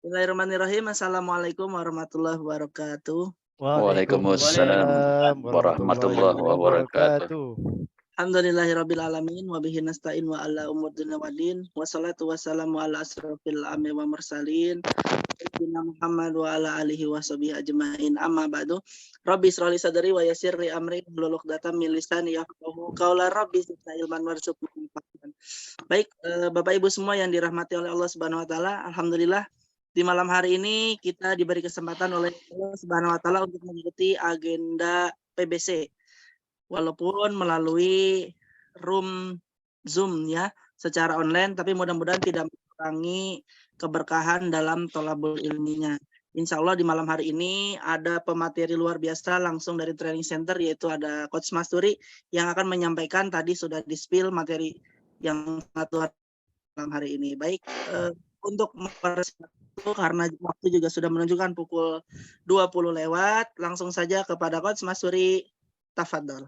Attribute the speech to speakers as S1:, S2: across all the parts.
S1: Bismillahirrahmanirrahim. Assalamualaikum warahmatullahi wabarakatuh.
S2: Waalaikumsalam
S3: Waalaikumsalam
S2: warahmatullahi
S3: warahmatullahi
S2: wabarakatuh.
S3: wabarakatuh.
S1: Alhamdulillahirabbil alamin wa bihi nasta'in wa ala umur dunya waddin. Wassalatu wassalamu ala asrofil anbiya'i wa mursalin. Sayyidina Muhammad wa ala alihi wa sahbihi ajmain. Amma ba'du. Rabbi israh li sadri wa yassir li amri wahlul 'uqdatam min lisani yafqahu qawla. Rabbi zidni ilman warzuqni fahman. Baik, Bapak Ibu semua yang dirahmati oleh Allah Subhanahu wa taala, alhamdulillah di malam hari ini kita diberi kesempatan oleh Allah Subhanahu wa taala untuk mengikuti agenda PBC. Walaupun melalui room Zoom ya, secara online, tapi mudah-mudahan tidak mengurangi keberkahan dalam thalabul ilminya. Insya Allah di malam hari ini ada pemateri luar biasa langsung dari training center, yaitu ada Coach Masturi yang akan menyampaikan, tadi sudah di-spill materi yang sangat luar malam hari ini. Baik, untuk mempersiapkan karena waktu juga sudah menunjukkan pukul 20 lewat, langsung saja kepada Coach Masturi. Tafadhol.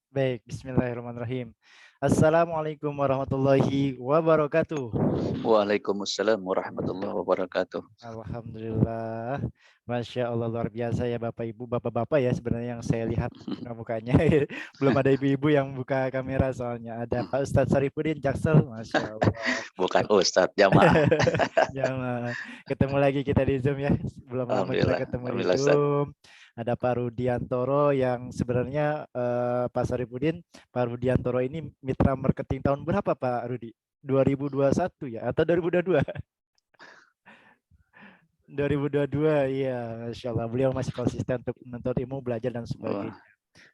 S3: Baik, bismillahirrahmanirrahim. Assalamualaikum warahmatullahi wabarakatuh.
S2: Waalaikumsalam warahmatullahi wabarakatuh.
S3: Alhamdulillah. Masya Allah, luar biasa ya Bapak Ibu, Bapak-Bapak ya sebenarnya yang saya lihat mukanya. Belum ada ibu-ibu yang buka kamera soalnya. Ada Pak Ustadz Sarifudin Jaksel, Masya Allah.
S2: Bukan Ustadz, jamaah.
S3: Jamaah. Ketemu lagi kita di Zoom ya. Belum lama kita ketemu di Zoom. Ada Pak Rudiantoro yang sebenarnya Pak Sarifudin, Pak Rudiantoro ini mitra marketing tahun berapa Pak Rudi? 2021 ya atau 2022? 2022, iya, Masya Allah. Beliau masih konsisten untuk menuntut ilmu, belajar dan sebagainya.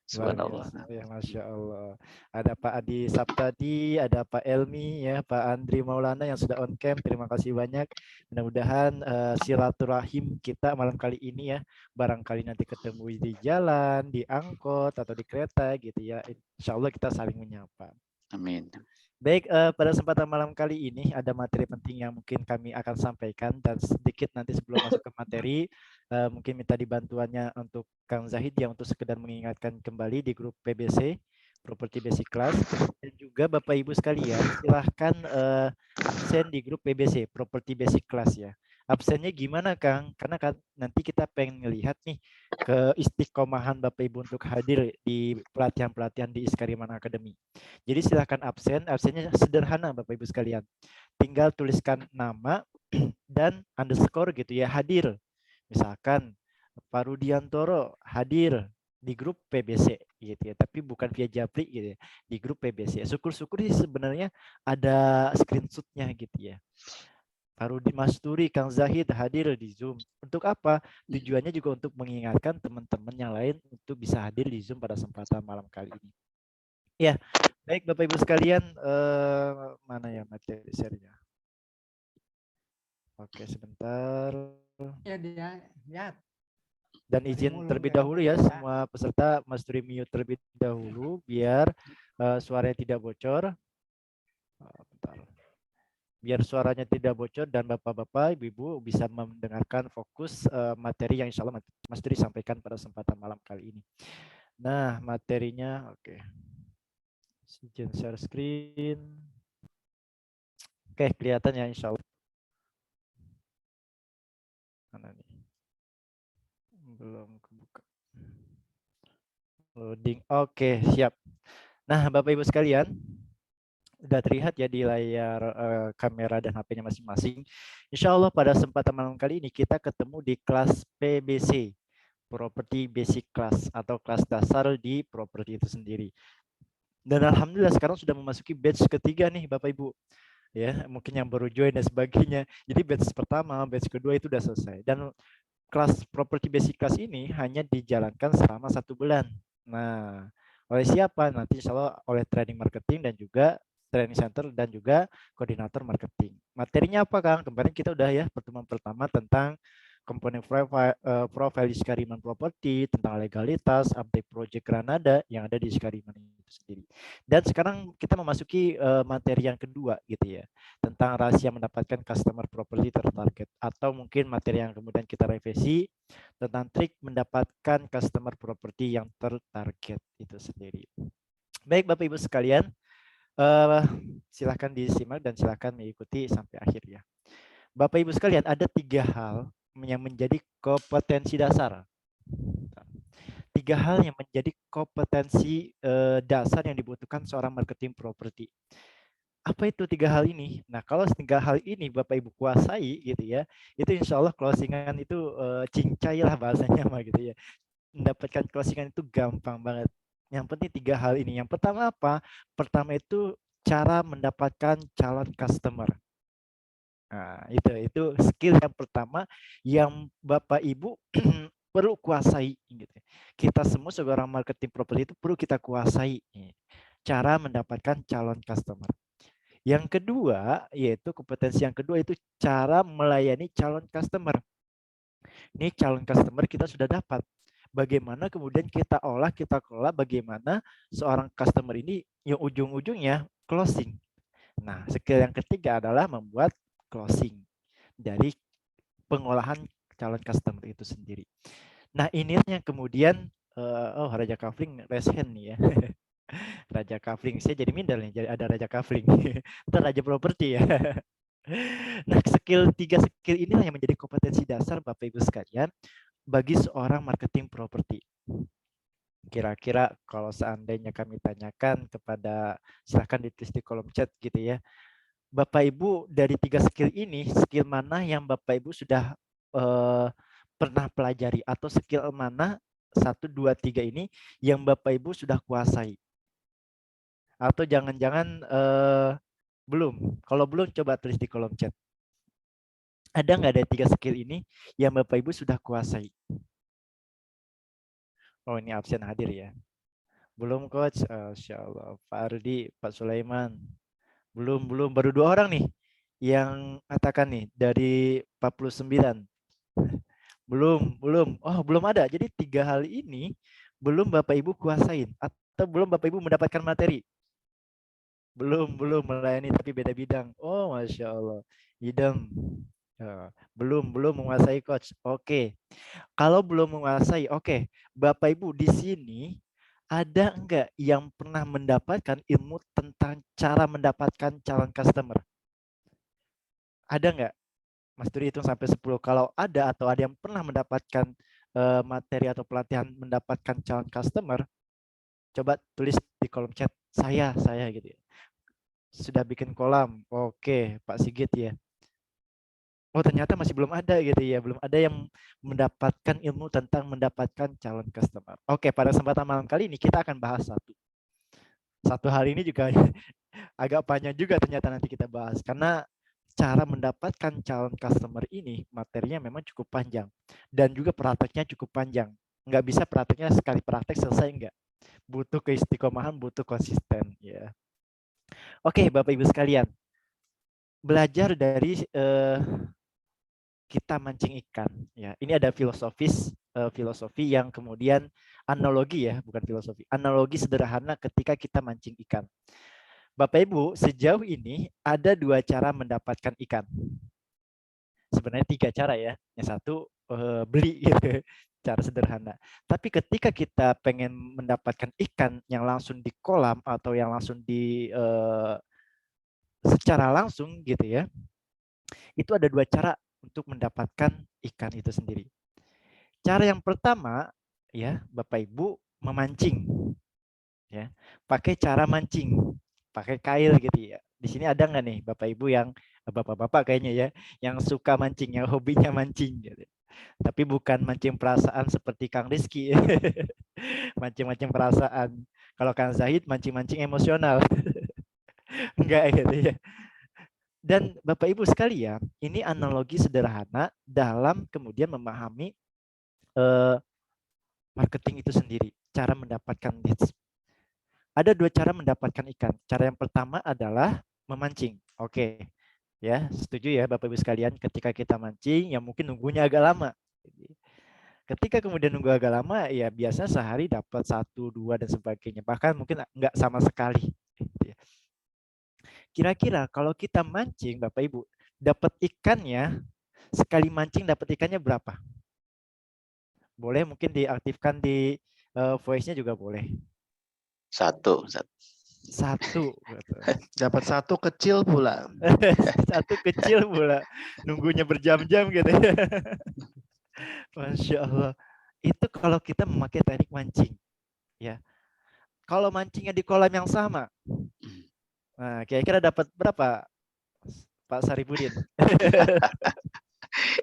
S2: Subhanallah.
S3: Ya, Masya Allah. Ada Pak Adi Saptadi, ada Pak Elmi, ya, Pak Andri Maulana yang sudah on cam. Terima kasih banyak. Mudah-mudahan silaturahim kita malam kali ini ya, barangkali nanti ketemu di jalan, di angkot atau di kereta gitu ya. Insya Allah kita saling menyapa.
S2: Amin.
S3: Baik, pada kesempatan malam kali ini ada materi penting yang mungkin kami akan sampaikan, dan sedikit nanti sebelum masuk ke materi, mungkin minta dibantuannya untuk Kang Zahid yang untuk sekedar mengingatkan kembali di grup PBC, Property Basic Class, dan juga Bapak Ibu sekalian silahkan absen di grup PBC, Property Basic Class ya. Absennya gimana Kang? Karena nanti kita pengen melihat nih keistiqomahan Bapak Ibu untuk hadir di pelatihan-pelatihan di Iskariman Academy. Jadi silahkan absen, absennya sederhana Bapak Ibu sekalian. Tinggal tuliskan nama dan underscore gitu ya, hadir. Misalkan Pak Rudiantoro hadir di grup PBC gitu ya, tapi bukan via Japri gitu ya, di grup PBC. Syukur-syukur sih sebenarnya ada screenshotnya gitu ya. Pak Rudi Masturi, Kang Zahid hadir di Zoom. Untuk apa? Tujuannya juga untuk mengingatkan teman-teman yang lain untuk bisa hadir di Zoom pada kesempatan malam kali ini. Ya, baik Bapak Ibu sekalian, mana ya materi share-nya? Oke, sebentar.
S4: Ya.
S3: Dan izin terlebih dahulu ya semua peserta Masturi mute terlebih dahulu biar suaranya tidak bocor. Bentar. Biar suaranya tidak bocor dan Bapak-bapak, Ibu-ibu bisa mendengarkan fokus materi yang insya Allah Mas Duri sampaikan pada kesempatan malam kali ini. Nah, materinya oke. Izin share screen. Oke, kelihatan ya insya Allah. Mana nih? Belum kebuka. Loading. Oke, siap. Nah, Bapak Ibu sekalian, udah terlihat ya di layar kamera dan HP-nya masing-masing. Insya Allah pada kesempatan malam kali ini kita ketemu di kelas PBC, Property Basic Class atau kelas dasar di properti itu sendiri. Dan alhamdulillah sekarang sudah memasuki batch ketiga nih Bapak Ibu. Ya, mungkin yang baru join dan sebagainya. Jadi batch pertama, batch kedua itu udah selesai. Dan kelas Property Basic Class ini hanya dijalankan selama 1 bulan. Nah, oleh siapa? Nanti insya Allah oleh training marketing dan juga training center dan juga koordinator marketing. Materinya apa Kang? Kemarin kita udah ya pertemuan pertama tentang komponen profile di Iskariman Property, tentang legalitas, update project Granada yang ada di Iskariman itu sendiri. Dan sekarang kita memasuki materi yang kedua gitu ya, tentang rahasia mendapatkan customer property tertarget, atau mungkin materi yang kemudian kita revisi tentang trik mendapatkan customer property yang tertarget itu sendiri. Baik Bapak Ibu sekalian, silahkan disimak dan silahkan mengikuti sampai akhir ya. Bapak Ibu sekalian, ada 3 hal yang menjadi kompetensi dasar. 3 hal yang menjadi kompetensi dasar yang dibutuhkan seorang marketing properti. Apa itu 3 hal ini? Nah, kalau 3 hal ini Bapak Ibu kuasai gitu ya, itu insya Allah closingan itu cincai lah bahasanya mah gitu ya. Mendapatkan closingan itu gampang banget. Yang penting 3 hal ini. Yang pertama apa? Pertama itu cara mendapatkan calon customer. Nah, itu skill yang pertama yang Bapak Ibu perlu kuasai gitu. Kita semua sebagai orang marketing properti itu perlu kita kuasai cara mendapatkan calon customer. Yang kedua, yaitu kompetensi yang kedua itu cara melayani calon customer. Ini calon customer kita sudah dapat. Bagaimana kemudian kita olah, kita kelola bagaimana seorang customer ini yang ujung-ujungnya closing. Nah, skill yang ketiga adalah membuat closing dari pengolahan calon customer itu sendiri. Nah, ini yang kemudian, oh Raja Kafling raise hand nih ya. Raja Kafling, saya jadi minder nih, jadi ada Raja Kafling. Itu Raja Properti ya. Nah, tiga skill inilah yang menjadi kompetensi dasar Bapak Ibu sekalian bagi seorang marketing properti. Kira-kira kalau seandainya kami tanyakan kepada, silahkan ditulis di kolom chat gitu ya. Bapak Ibu dari 3 skill ini, skill mana yang Bapak Ibu sudah pernah pelajari atau skill mana 1, 2, 3 ini yang Bapak Ibu sudah kuasai? Atau jangan-jangan belum? Kalau belum coba tulis di kolom chat. Ada nggak dari 3 skill ini yang Bapak Ibu sudah kuasai? Oh, ini absen hadir ya. Belum coach, Insya Allah. Pak Ardi, Pak Sulaiman. Belum, baru 2 orang nih yang katakan nih dari 49. Belum. Oh, belum ada. Jadi 3 hal ini belum Bapak Ibu kuasain atau belum Bapak Ibu mendapatkan materi. Belum melayani tapi beda bidang. Oh, Masya Allah. Idem. Belum menguasai coach. Oke. Kalau belum menguasai, oke. Bapak Ibu di sini ada enggak yang pernah mendapatkan ilmu tentang cara mendapatkan calon customer? Ada enggak? Mas Duri hitung sampai 10. Kalau ada atau ada yang pernah mendapatkan materi atau pelatihan mendapatkan calon customer, coba tulis di kolom chat saya gitu ya. Sudah bikin kolam. Oke, Pak Sigit ya. Oh, ternyata masih belum ada gitu ya. Belum ada yang mendapatkan ilmu tentang mendapatkan calon customer. Oke, pada kesempatan malam kali ini kita akan bahas satu hal ini juga agak panjang juga ternyata nanti kita bahas. Karena cara mendapatkan calon customer ini materinya memang cukup panjang. Dan juga prakteknya cukup panjang. Nggak bisa prakteknya sekali praktek selesai, enggak. Butuh keistiqomahan, butuh konsisten. Ya. Oke, Bapak Ibu sekalian. Belajar dari kita mancing ikan. Ya, ini ada filosofi yang kemudian analogi ya, bukan filosofi. Analogi sederhana ketika kita mancing ikan. Bapak Ibu, sejauh ini ada 2 cara mendapatkan ikan. Sebenarnya 3 cara ya. Yang satu beli gitu, cara sederhana. Tapi ketika kita pengen mendapatkan ikan yang langsung di kolam atau yang langsung di secara langsung gitu ya. Itu ada 2 cara untuk mendapatkan ikan itu sendiri. Cara yang pertama ya, Bapak Ibu memancing. Ya. Pakai cara mancing, pakai kail gitu ya. Di sini ada nggak nih Bapak Ibu yang bapak-bapak kayaknya ya, yang suka mancing, yang hobinya mancing gitu. Tapi bukan mancing perasaan seperti Kang Rizky. Mancing-mancing perasaan. Kalau Kang Zahid mancing-mancing emosional. Enggak gitu ya. Dan Bapak Ibu sekalian, ini analogi sederhana dalam kemudian memahami marketing itu sendiri, cara mendapatkan leads. Ada 2 cara mendapatkan ikan. Cara yang pertama adalah memancing. Oke, ya setuju ya Bapak Ibu sekalian. Ketika kita mancing, ya mungkin nunggunya agak lama. Ketika kemudian nunggu agak lama, ya biasanya sehari dapat 1, 2 dan sebagainya. Bahkan mungkin enggak sama sekali. Kira-kira kalau kita mancing, Bapak Ibu, dapat ikannya, sekali mancing dapat ikannya berapa? Boleh mungkin diaktifkan di voice-nya juga boleh.
S2: 1.
S3: Satu. Gitu.
S5: Dapat satu kecil pula.
S3: Satu kecil pula. Nunggunya berjam-jam gitu ya. Masya Allah. Itu kalau kita memakai teknik mancing. Ya. Kalau mancingnya di kolam yang sama. Nah, kira-kira dapat berapa, Pak Saripudin?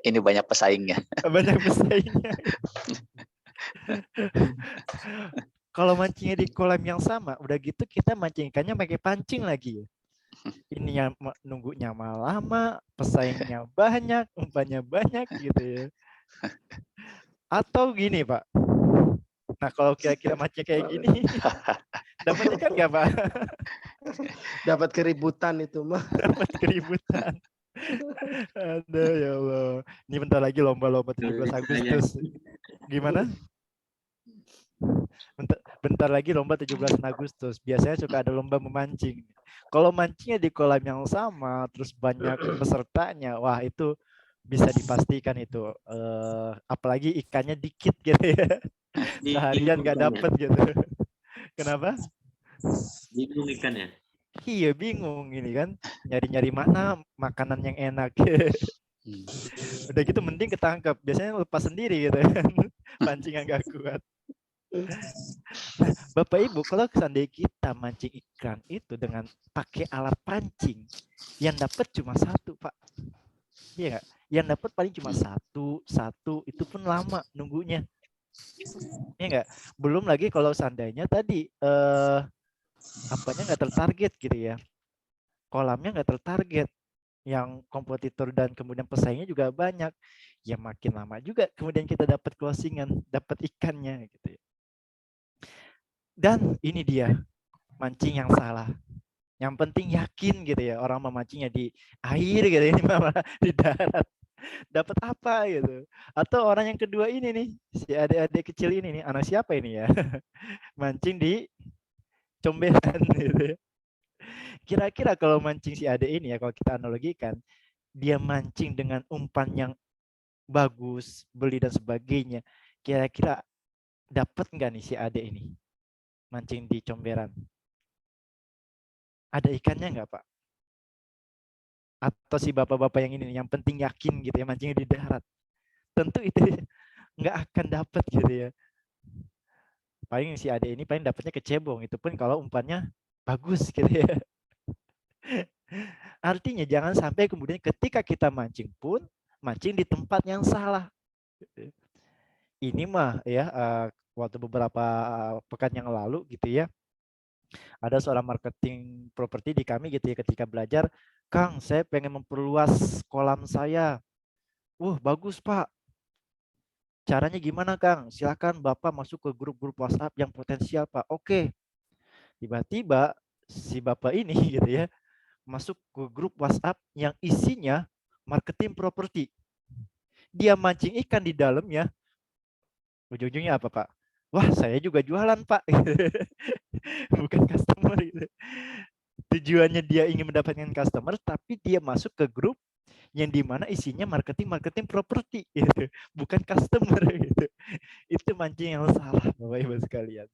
S2: Ini banyak pesaingnya.
S3: Banyak pesaingnya. Kalau mancingnya di kolam yang sama, udah gitu kita mancing ikannya pakai pancing lagi. Ini yang nunggunya lama, pesaingnya banyak, umpannya banyak gitu ya. Atau gini Pak. Nah kalau kira-kira mancing kayak gini, dapat ikan nggak Pak?
S5: Dapat keributan itu mah.
S3: Dapat keributan. Aduh ya Allah. Ini bentar lagi lomba-lomba 17 Agustus. Gimana? Bentar lagi lomba 17 Agustus. Biasanya suka ada lomba memancing. Kalau mancingnya di kolam yang sama, terus banyak pesertanya, wah itu bisa dipastikan itu. Apalagi ikannya dikit gitu ya. Seharian nggak dapet gitu. Kenapa?
S6: Bingung ikannya.
S3: Iya bingung ini kan. Nyari-nyari mana makanan yang enak. Udah gitu mending ketangkap. Biasanya lepas sendiri gitu kan. Pancing yang gak kuat. Nah, Bapak Ibu, kalau seandainya kita mancing ikan itu dengan pakai alat pancing, yang dapat cuma satu, Pak. Iya nggak? Yang dapat paling cuma satu, itu pun lama nunggunya. Iya nggak? Belum lagi kalau seandainya tadi apanya nggak tertarget gitu ya, kolamnya nggak tertarget, yang kompetitor dan kemudian pesaingnya juga banyak, ya makin lama juga kemudian kita dapat closingan, dapat ikannya gitu ya. Dan ini dia mancing yang salah. Yang penting yakin gitu ya, orang memancingnya di air gitu, ini malah di darat. Dapat apa gitu. Atau orang yang kedua ini nih, si adik-adik kecil ini nih, anak siapa ini ya? Mancing di comberan gitu ya. Kira-kira kalau mancing si adik ini ya, kalau kita analogikan, dia mancing dengan umpan yang bagus, beli dan sebagainya, kira-kira dapat nggak nih si adik ini mancing di comberan? Ada ikannya nggak Pak? Atau si bapak-bapak yang ini yang penting yakin gitu ya mancingnya di darat? Tentu itu nggak akan dapat gitu ya. Paling si adik ini paling dapatnya kecebong, itu pun kalau umpannya bagus gitu ya. Artinya jangan sampai kemudian ketika kita mancing pun mancing di tempat yang salah. Ini mah ya waktu beberapa pekan yang lalu gitu ya, ada seorang marketing properti di kami gitu ya, ketika belajar, Kang saya pengen memperluas kolam saya. Bagus Pak. Caranya gimana Kang? Silakan Bapak masuk ke grup-grup WhatsApp yang potensial Pak. Oke. Tiba-tiba si Bapak ini gitu ya masuk ke grup WhatsApp yang isinya marketing properti. Dia mancing ikan di dalamnya. Ujung-ujungnya apa Pak? Wah saya juga jualan Pak. Bukan customer gitu. Tujuannya dia ingin mendapatkan customer, tapi dia masuk ke grup yang dimana isinya marketing properti gitu. Bukan customer gitu. Itu mancing yang salah Bapak Ibu sekalian.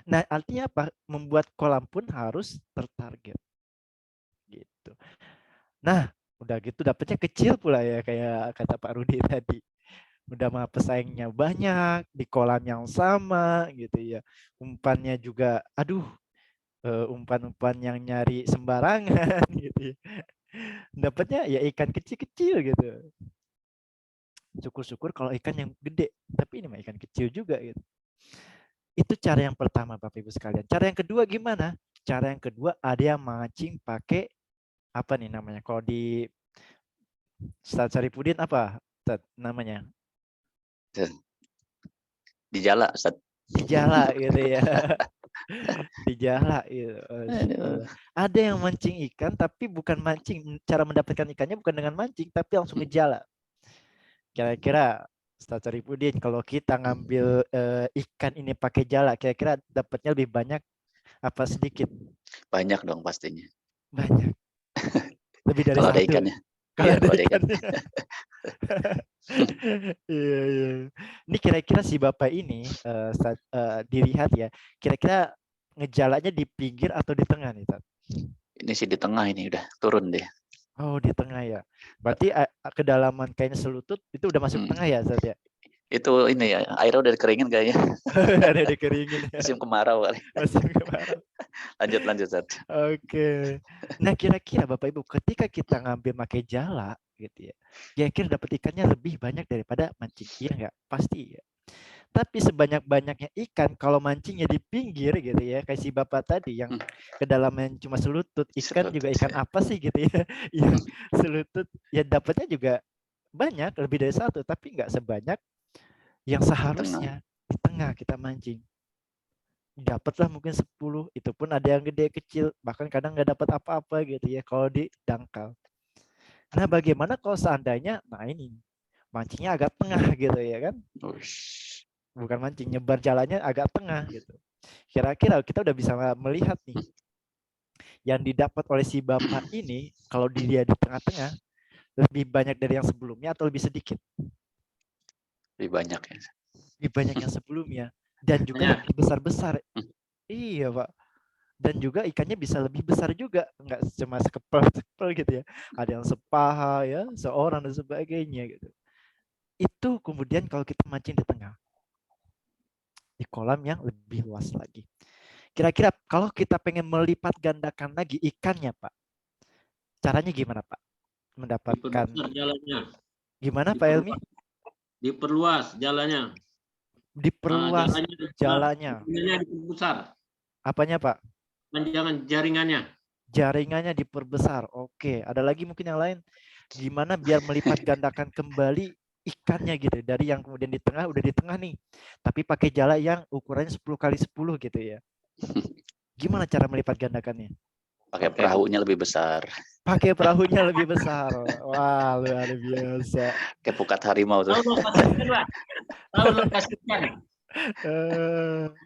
S3: Nah artinya apa? Membuat kolam pun harus tertarget gitu. Nah udah gitu dapatnya kecil pula ya, kayak kata Pak Rudi tadi. Udah mah pesaingnya banyak, di kolam yang sama gitu ya. Umpannya juga, aduh, umpan-umpan yang nyari sembarangan gitu ya. Dapatnya ya ikan kecil-kecil gitu. Syukur-syukur kalau ikan yang gede, tapi ini mah ikan kecil juga gitu. Itu cara yang pertama Bapak Ibu sekalian. Cara yang kedua gimana? Cara yang kedua ada yang mancing pakai apa nih namanya? Kalau di Ustaz Saripudin apa namanya?
S2: Di jala, Ustaz.
S3: Di jala gitu ya. Di jala gitu. Ada yang mancing ikan tapi bukan mancing, cara mendapatkan ikannya bukan dengan mancing tapi langsung ngejala. Kira-kira Ustaz Saripudin kalau kita ngambil ikan ini pakai jala, kira-kira dapatnya lebih banyak apa sedikit?
S2: Banyak dong pastinya.
S3: Banyak. Lebih dari
S2: kalau
S3: satu.
S2: ada ikannya.
S3: Kalau
S2: Iya,
S3: ada
S2: kalau ada
S3: ikannya. Iya. Ini kira-kira si Bapak ini dilihat ya, kira-kira ngejalanya di pinggir atau di tengah nih, Tat?
S2: Ini sih di tengah ini udah turun deh.
S3: Oh, di tengah ya. Berarti kedalaman kainnya selutut itu udah masuk tengah ya, Tat ya?
S2: Itu ini ya, airnya udah dikeringin kayaknya.
S3: Ada dikeringin ya.
S2: Musim kemarau kali.
S3: Musim kemarau.
S2: Lanjut Zat.
S3: Oke. Nah, kira-kira Bapak Ibu, ketika kita ngambil pakai jala gitu ya, kira-kira dapat ikannya lebih banyak daripada mancing. Iya nggak? Pasti ya. Tapi sebanyak-banyaknya ikan kalau mancingnya di pinggir gitu ya, kayak si Bapak tadi yang kedalaman cuma selutut, ikan juga ikan apa sih gitu ya, yang selutut ya dapatnya juga banyak, lebih dari satu, tapi nggak sebanyak yang seharusnya di tengah kita mancing. Dapatlah mungkin 10, itu pun ada yang gede kecil, bahkan kadang nggak dapat apa-apa gitu ya kalau di dangkal. Nah, bagaimana kalau seandainya, nah ini mancingnya agak tengah gitu ya kan? Bukan mancing, nyebar jalannya agak tengah gitu. Kira-kira kita udah bisa melihat nih, yang didapat oleh si Bapak ini, kalau dia di tengah-tengah, lebih banyak dari yang sebelumnya atau lebih sedikit?
S2: Lebih banyak ya.
S3: Lebih banyak yang sebelumnya. Dan juga yang besar-besar. Iya, Pak. Dan juga ikannya bisa lebih besar juga. Nggak cuma sekepel gitu ya. Ada yang sepaha ya, seorang dan sebagainya gitu. Itu kemudian kalau kita mancing di tengah. Di kolam yang lebih luas lagi. Kira-kira kalau kita pengen melipat gandakan lagi ikannya, Pak, caranya gimana, Pak? Mendapatkan
S6: jalannya.
S3: Gimana, Pak Elmi?
S6: Diperluas jalannya.
S3: Diperluas jalannya.
S6: Diperbesar.
S3: Apanya, Pak?
S6: Panjangan jaringannya.
S3: Jaringannya diperbesar. Oke, ada lagi mungkin yang lain. Gimana biar melipat gandakan kembali ikannya gitu, dari yang kemudian di tengah udah di tengah nih, tapi pakai jala yang ukurannya 10x10 gitu ya. Gimana cara melipat gandakannya?
S2: Pakai perahunya lebih besar.
S3: Pakai perahunya lebih besar. Wah, luar biasa.
S2: Kayak pukat harimau tuh.
S6: Tahu lokasi ikan.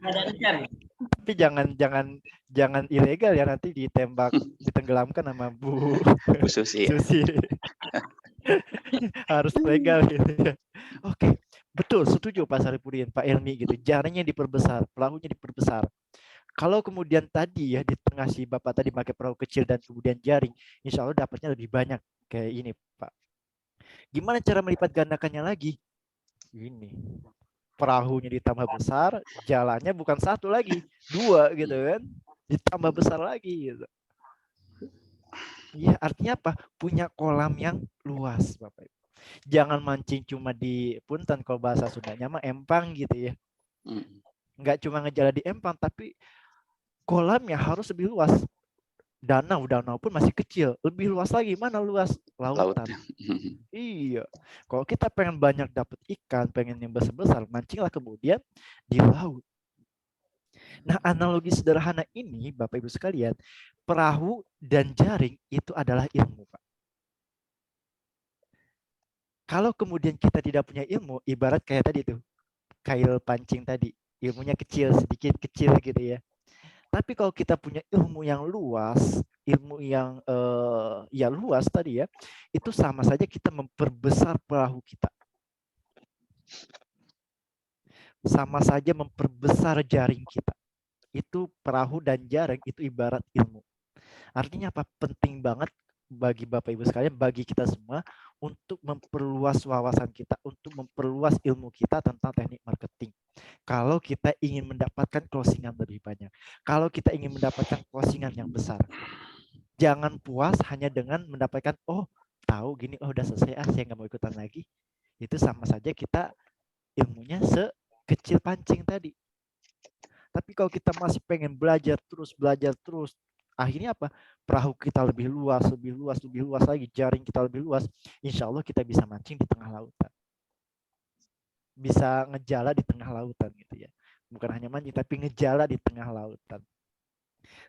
S6: Ada ikan.
S3: Tapi jangan ilegal ya, nanti ditembak, ditenggelamkan sama Bu
S2: Susi.
S3: Susi. Harus legal gitu ya. Oke, betul, setuju Pak Saripudin, Pak Elmi gitu. Jaringnya diperbesar, perahunya diperbesar. Kalau kemudian tadi ya di tengah si Bapak tadi pakai perahu kecil dan kemudian jaring, insya Allah dapatnya lebih banyak kayak ini, Pak. Gimana cara melipat gandakannya lagi? Ini. Perahunya ditambah besar, jalannya bukan satu lagi, 2 gitu kan. Ditambah besar lagi gitu. Ya, artinya apa? Punya kolam yang luas, Bapak Ibu. Jangan mancing cuma di punten, kalau bahasa Sundanya mah empang gitu ya. Nggak cuma ngejala di empang, tapi kolamnya harus lebih luas. Danau pun masih kecil, lebih luas lagi. Mana luas? Lautan. Iya. Kalau kita pengen banyak dapat ikan, pengen yang besar-besar, mancinglah kemudian di laut. Nah, analogi sederhana ini, Bapak Ibu sekalian, perahu dan jaring itu adalah ilmu, Pak. Kalau kemudian kita tidak punya ilmu, ibarat kayak tadi tuh, kail pancing tadi, ilmunya kecil, sedikit kecil gitu ya. Tapi kalau kita punya ilmu yang luas, ilmu yang ya luas tadi ya, itu sama saja kita memperbesar perahu kita. Sama saja memperbesar jaring kita. Itu perahu dan jaring itu ibarat ilmu. Artinya apa? Penting banget bagi Bapak Ibu sekalian, bagi kita semua untuk memperluas wawasan kita, untuk memperluas ilmu kita tentang teknik marketing. Kalau kita ingin mendapatkan closingan lebih banyak, kalau kita ingin mendapatkan closingan yang besar, jangan puas hanya dengan mendapatkan, oh tahu gini, oh udah selesai, saya nggak mau ikutan lagi. Itu sama saja kita ilmunya sekecil pancing tadi. Tapi kalau kita masih pengen belajar terus, akhirnya apa? Perahu kita lebih luas lagi, jaring kita lebih luas. Insya Allah kita bisa mancing di tengah lautan. Bisa ngejala di tengah lautan gitu ya. Bukan hanya mancing, tapi ngejala di tengah lautan.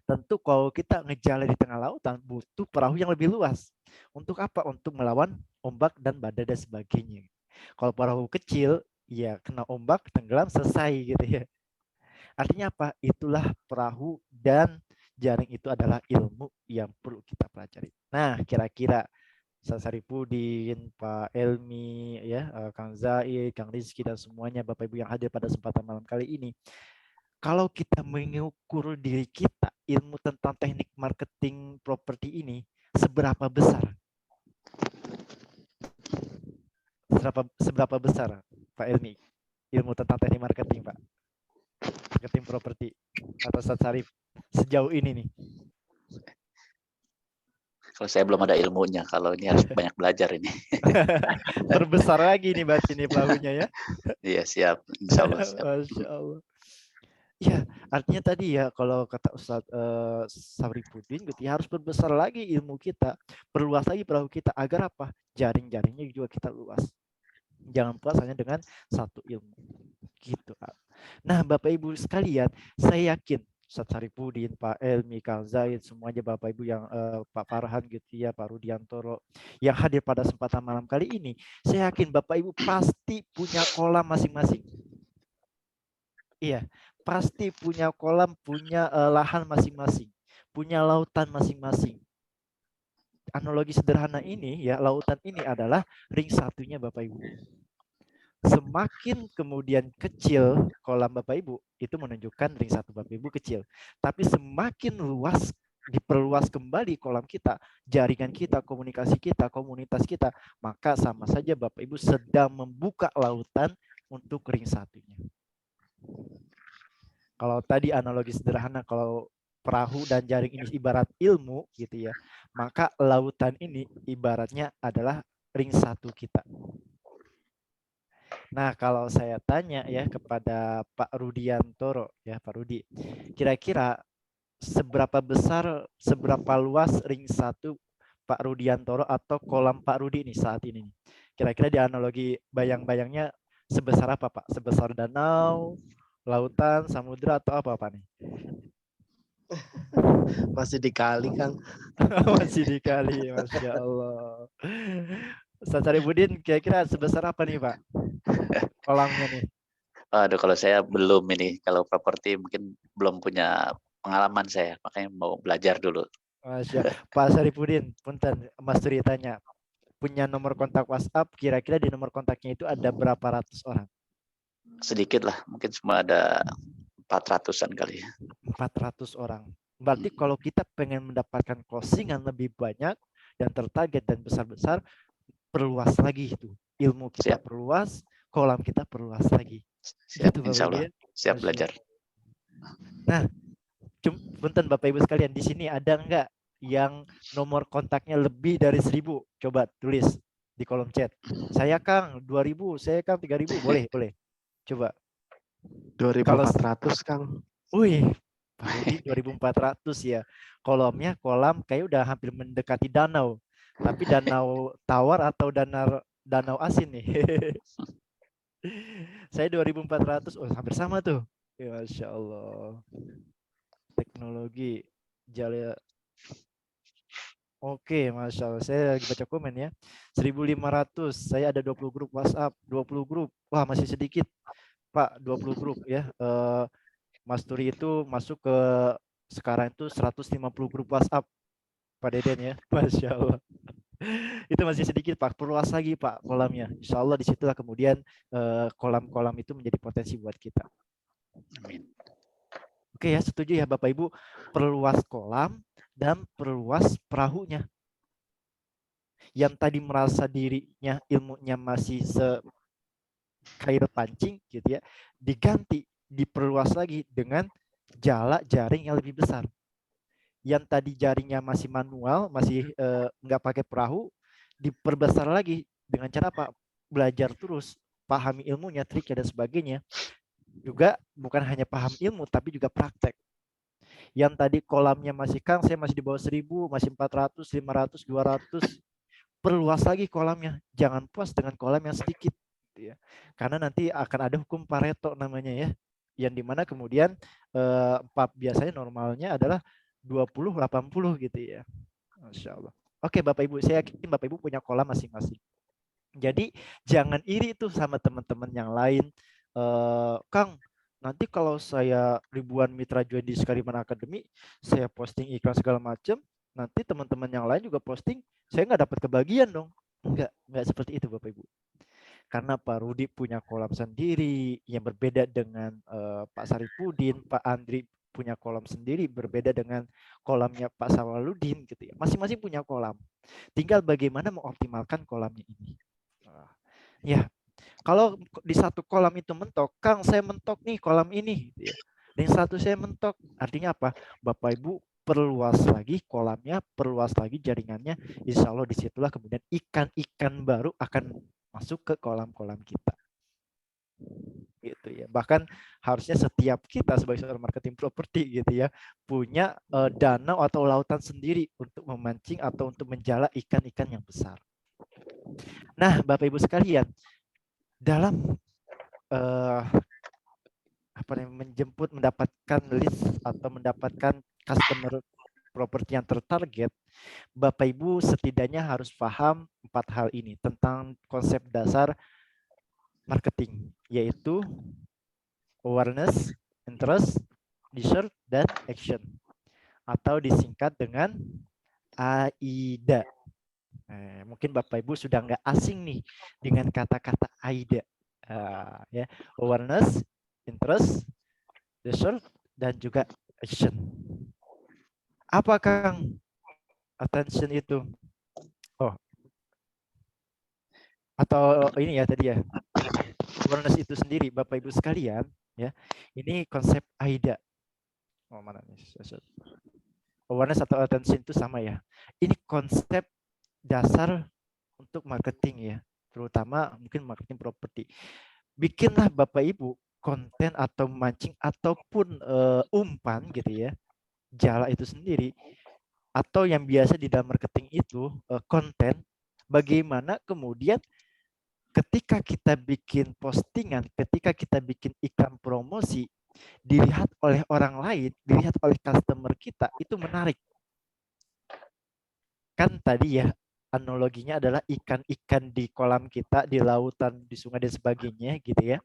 S3: Tentu kalau kita ngejala di tengah lautan, butuh perahu yang lebih luas. Untuk apa? Untuk melawan ombak dan badai dan sebagainya. Kalau perahu kecil, ya kena ombak, tenggelam, selesai gitu ya. Artinya apa? Itulah perahu dan jaring itu adalah ilmu yang perlu kita pelajari. Nah, kira-kira Saripudin, Pak Elmi, ya, Kang Zaid, Kang Rizky dan semuanya Bapak Ibu yang hadir pada kesempatan malam kali ini. Kalau kita mengukur diri kita, ilmu tentang teknik marketing properti ini seberapa besar? Seberapa besar, Pak Elmi, ilmu tentang teknik marketing, Pak? Marketing properti atau Ustadz Syarif sejauh ini nih?
S2: Kalau saya belum ada ilmunya, kalau ini harus banyak belajar ini.
S3: Terbesar lagi nih berarti nih perahunya ya.
S2: Iya, siap. Insya Allah. Siap.
S3: Masya Allah. Ya, artinya tadi ya kalau kata Ustadz Sarifudin gitu ya, harus berbesar lagi ilmu kita, perluas lagi perahu kita agar apa? Jaring-jaringnya juga kita luas. Jangan puas hanya dengan satu ilmu. Gitu. Nah, Bapak Ibu sekalian, saya yakin Ustadz Sarifudin, Pak Elmi, Kang Zaid, semuanya Bapak Ibu yang Pak Farhan gitu ya, Pak Rudiantoro yang hadir pada kesempatan malam kali ini, saya yakin Bapak Ibu pasti punya kolam masing-masing. Iya, pasti punya kolam, punya lahan masing-masing, punya lautan masing-masing. Analogi sederhana ini ya, lautan ini adalah ring satunya Bapak Ibu. Semakin kemudian kecil kolam Bapak Ibu, itu menunjukkan ring satu Bapak Ibu kecil. Tapi semakin luas, diperluas kembali kolam kita, jaringan kita, komunikasi kita, komunitas kita, maka sama saja Bapak Ibu sedang membuka lautan untuk ring satunya. Kalau tadi analogi sederhana, kalau perahu dan jaring ini ibarat ilmu gitu ya, maka lautan ini ibaratnya adalah ring satu kita. Nah, kalau saya tanya ya kepada Pak Rudiantoro ya, Pak Rudi, kira-kira seberapa besar, seberapa luas ring satu Pak Rudiantoro atau kolam Pak Rudi ini saat ini? Kira-kira di analogi bayang-bayangnya sebesar apa Pak? Sebesar danau, lautan, samudra atau apa nih?
S5: Masih dikali, Kang.
S3: Masih dikali, Masya Allah. Ustadz Sarifudin, kira-kira sebesar apa nih Pak kolamnya nih?
S2: Aduh, kalau saya belum ini, kalau properti mungkin belum punya pengalaman saya, makanya mau belajar dulu.
S3: Masya. Pak Sarifudin, punten, Mas Turi tanya, punya nomor kontak WhatsApp, kira-kira di nomor kontaknya itu ada berapa ratus orang?
S2: Sedikit lah, mungkin cuma ada 400-an kali.
S3: 400 orang. Berarti kalau kita pengen mendapatkan closingan lebih banyak dan tertarget dan besar-besar, perluas lagi itu. Ilmu kita
S2: Siap.
S3: perluas, kolam kita perluas lagi.
S2: Siap,
S3: Gitu, Bapak
S2: insya
S3: Ibu
S2: Allah.
S3: ya.
S2: Siap
S3: Masya
S2: belajar.
S3: Nah, punten Bapak Ibu sekalian, di sini ada enggak yang nomor kontaknya lebih dari 1000? Coba tulis di kolom chat. Saya Kang 2000, saya Kang 3000, boleh, boleh. Coba.
S5: 2400, Kang.
S3: Wih, Pak Rudi 2400 ya. Kolamnya kolam kayak udah hampir mendekati danau. Tapi danau tawar atau danau asin nih. Saya 2400, oh hampir sama tuh. Ya, Masya Allah. Teknologi jaya. Oke, Masya Allah. Saya lagi baca komen ya. 1500, saya ada 20 grup WhatsApp, 20 grup. Wah, masih sedikit. Pak, 20 grup ya. Mas Turi itu masuk ke sekarang itu 150 grup WhatsApp. Pak Deden ya. Masya Allah. Itu masih sedikit Pak, perluas lagi Pak kolamnya. Insya Allah disitulah kemudian kolam-kolam itu menjadi potensi buat kita.
S2: Amin.
S3: Oke ya, setuju ya Bapak Ibu, perluas kolam dan perluas perahunya. Yang tadi merasa dirinya ilmunya masih kail pancing gitu ya, diganti, diperluas lagi dengan jala jaring yang lebih besar. Yang tadi jaringnya masih manual, masih nggak pakai perahu, diperbesar lagi dengan cara apa? Belajar terus, pahami ilmunya, triknya dan sebagainya. Juga bukan hanya paham ilmu, tapi juga praktek. Yang tadi kolamnya masih Kang, saya masih di bawah 1000, masih 400, 500, 200. Perluas lagi kolamnya, jangan puas dengan kolam yang sedikit. Gitu ya. Karena nanti akan ada hukum Pareto namanya ya, yang dimana kemudian biasanya normalnya adalah 20-80 gitu ya. Masya Allah. Oke Bapak Ibu, saya yakin Bapak Ibu punya kolam masing-masing. Jadi jangan iri tuh sama teman-teman yang lain. Kang, nanti kalau saya ribuan mitra join di Sekariman Academy, saya posting iklan segala macam, nanti teman-teman yang lain juga posting, saya nggak dapat kebagian dong. Enggak seperti itu Bapak Ibu. Karena Pak Rudi punya kolam sendiri yang berbeda dengan Pak Saripudin, Pak Andri punya kolam sendiri berbeda dengan kolamnya Pak Sawaludin gitu ya. Masing-masing punya kolam. Tinggal bagaimana mengoptimalkan kolamnya ini. Ya, kalau di satu kolam itu mentok, Kang saya mentok nih kolam ini. Gitu ya. Dan satu saya mentok, artinya apa? Bapak Ibu perluas lagi kolamnya, perluas lagi jaringannya. Insya Allah disitulah kemudian ikan-ikan baru akan masuk ke kolam-kolam kita. Gitu ya. Bahkan harusnya setiap kita sebagai seorang marketing properti gitu ya punya danau atau lautan sendiri untuk memancing atau untuk menjala ikan-ikan yang besar. Nah, Bapak Ibu sekalian, dalam menjemput mendapatkan list atau mendapatkan customer properti yang tertarget, Bapak Ibu setidaknya harus paham 4 hal ini tentang konsep dasar marketing, yaitu awareness, interest, desire, dan action. Atau disingkat dengan AIDA. Mungkin Bapak Ibu sudah nggak asing nih dengan kata-kata AIDA. Ya, awareness, interest, desire, dan juga action. Apa Kang attention itu? Oh, atau ini ya tadi ya. Awareness itu sendiri, Bapak Ibu sekalian, ya. Ini konsep AIDA. Oh, mana nih? Awareness atau attention itu sama ya. Ini konsep dasar untuk marketing ya, terutama mungkin marketing properti. Bikinlah Bapak Ibu konten atau mancing ataupun umpan gitu ya, jala itu sendiri, atau yang biasa di dalam marketing itu konten, bagaimana kemudian ketika kita bikin postingan, ketika kita bikin iklan promosi, dilihat oleh orang lain, dilihat oleh customer kita, itu menarik. Kan tadi ya, analoginya adalah ikan-ikan di kolam kita, di lautan, di sungai, dan sebagainya gitu ya.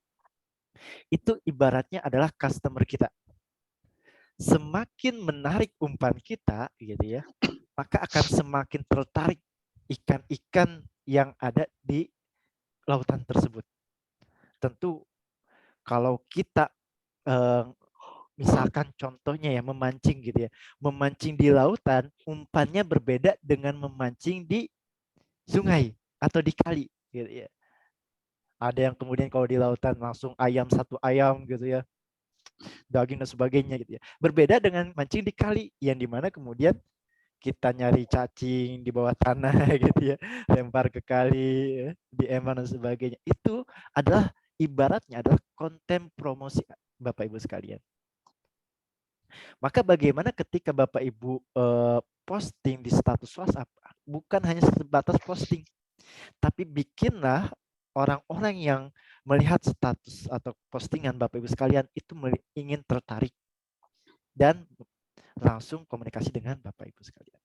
S3: Itu ibaratnya adalah customer kita. Semakin menarik umpan kita gitu ya, maka akan semakin tertarik ikan-ikan yang ada di lautan tersebut. Tentu kalau kita misalkan contohnya ya memancing gitu ya, memancing di lautan, umpannya berbeda dengan memancing di sungai atau di kali gitu ya. Ada yang kemudian kalau di lautan langsung ayam satu ayam gitu ya, daging dan sebagainya gitu ya. Berbeda dengan mancing di kali yang dimana kemudian kita nyari cacing di bawah tanah gitu ya, lempar ke kali, di emang dan sebagainya. Itu adalah ibaratnya adalah konten promosi Bapak Ibu sekalian. Maka bagaimana ketika Bapak Ibu posting di status WhatsApp, bukan hanya sebatas posting, tapi bikinlah orang-orang yang melihat status atau postingan Bapak Ibu sekalian itu ingin tertarik dan langsung komunikasi dengan Bapak Ibu sekalian.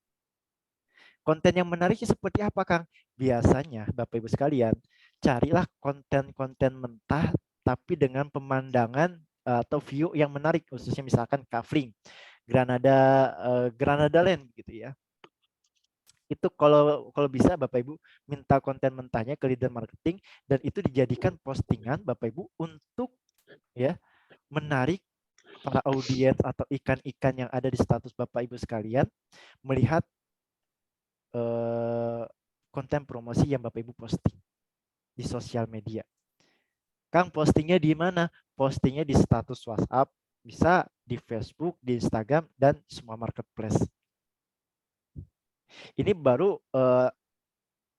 S3: Konten yang menariknya seperti apa, Kang? Biasanya Bapak Ibu sekalian, carilah konten-konten mentah tapi dengan pemandangan atau view yang menarik, khususnya misalkan Kafling, Granada Land gitu ya. Itu kalau bisa Bapak Ibu minta konten mentahnya ke leader marketing dan itu dijadikan postingan Bapak Ibu untuk ya menarik para audiens atau ikan-ikan yang ada di status Bapak Ibu sekalian melihat konten promosi yang Bapak Ibu posting di sosial media. Kang, postingnya di mana? Postingnya di status WhatsApp, bisa di Facebook, di Instagram, dan semua marketplace. Ini baru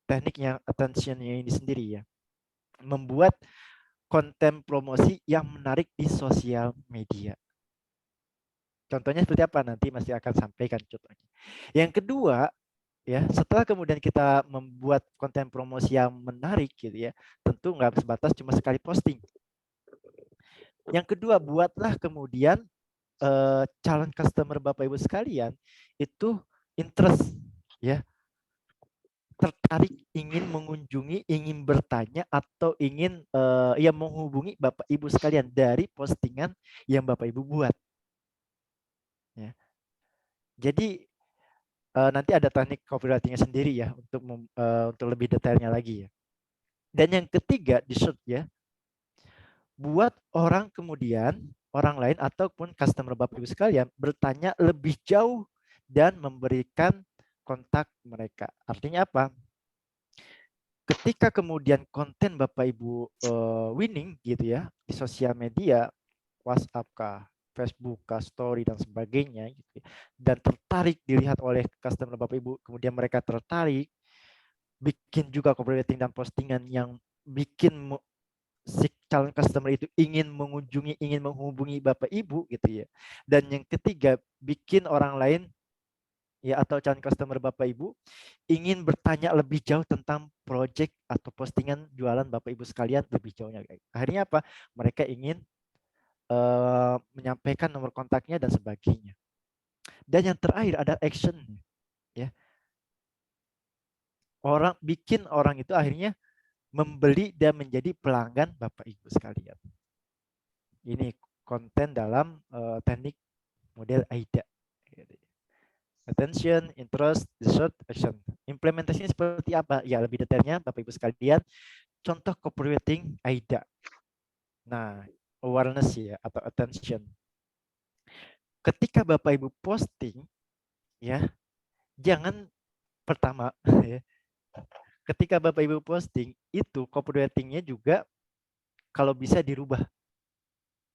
S3: tekniknya attention-nya ini sendiri ya. Membuat konten promosi yang menarik di sosial media. Contohnya seperti apa? Nanti masih akan sampaikan contohnya. Yang kedua, ya setelah kemudian kita membuat konten promosi yang menarik gitu ya, tentu nggak sebatas cuma sekali posting. Yang kedua, buatlah kemudian calon customer Bapak Ibu sekalian itu interest ya, tertarik, ingin mengunjungi, ingin bertanya atau ingin ya menghubungi Bapak Ibu sekalian dari postingan yang Bapak Ibu buat. Ya. Jadi nanti ada teknik copywriting-nya sendiri ya untuk lebih detailnya lagi ya. Dan yang ketiga, dessert ya, buat orang kemudian, orang lain ataupun customer Bapak Ibu sekalian bertanya lebih jauh dan memberikan kontak mereka. Artinya apa? Ketika kemudian konten Bapak Ibu winning gitu ya di sosial media, WhatsApp kah, Facebook kah, story dan sebagainya gitu ya, dan tertarik dilihat oleh customer Bapak Ibu, kemudian mereka tertarik bikin juga copywriting dan postingan yang bikin si calon customer itu ingin mengunjungi, ingin menghubungi Bapak Ibu gitu ya. Dan yang ketiga, bikin orang lain ya atau calon customer Bapak Ibu ingin bertanya lebih jauh tentang project atau postingan jualan Bapak Ibu sekalian lebih jauhnya. Akhirnya apa? Mereka ingin menyampaikan nomor kontaknya dan sebagainya. Dan yang terakhir ada action ya. Bikin orang itu akhirnya membeli dan menjadi pelanggan Bapak Ibu sekalian. Ini konten dalam teknik model AIDA. Attention, interest, dessert, action. Implementasinya seperti apa? Ya, lebih detailnya Bapak Ibu sekalian. Contoh copywriting AIDA. Nah, awareness ya atau attention. Ketika Bapak Ibu posting, ya, jangan pertama ya. Ketika Bapak Ibu posting itu copywritingnya juga kalau bisa dirubah,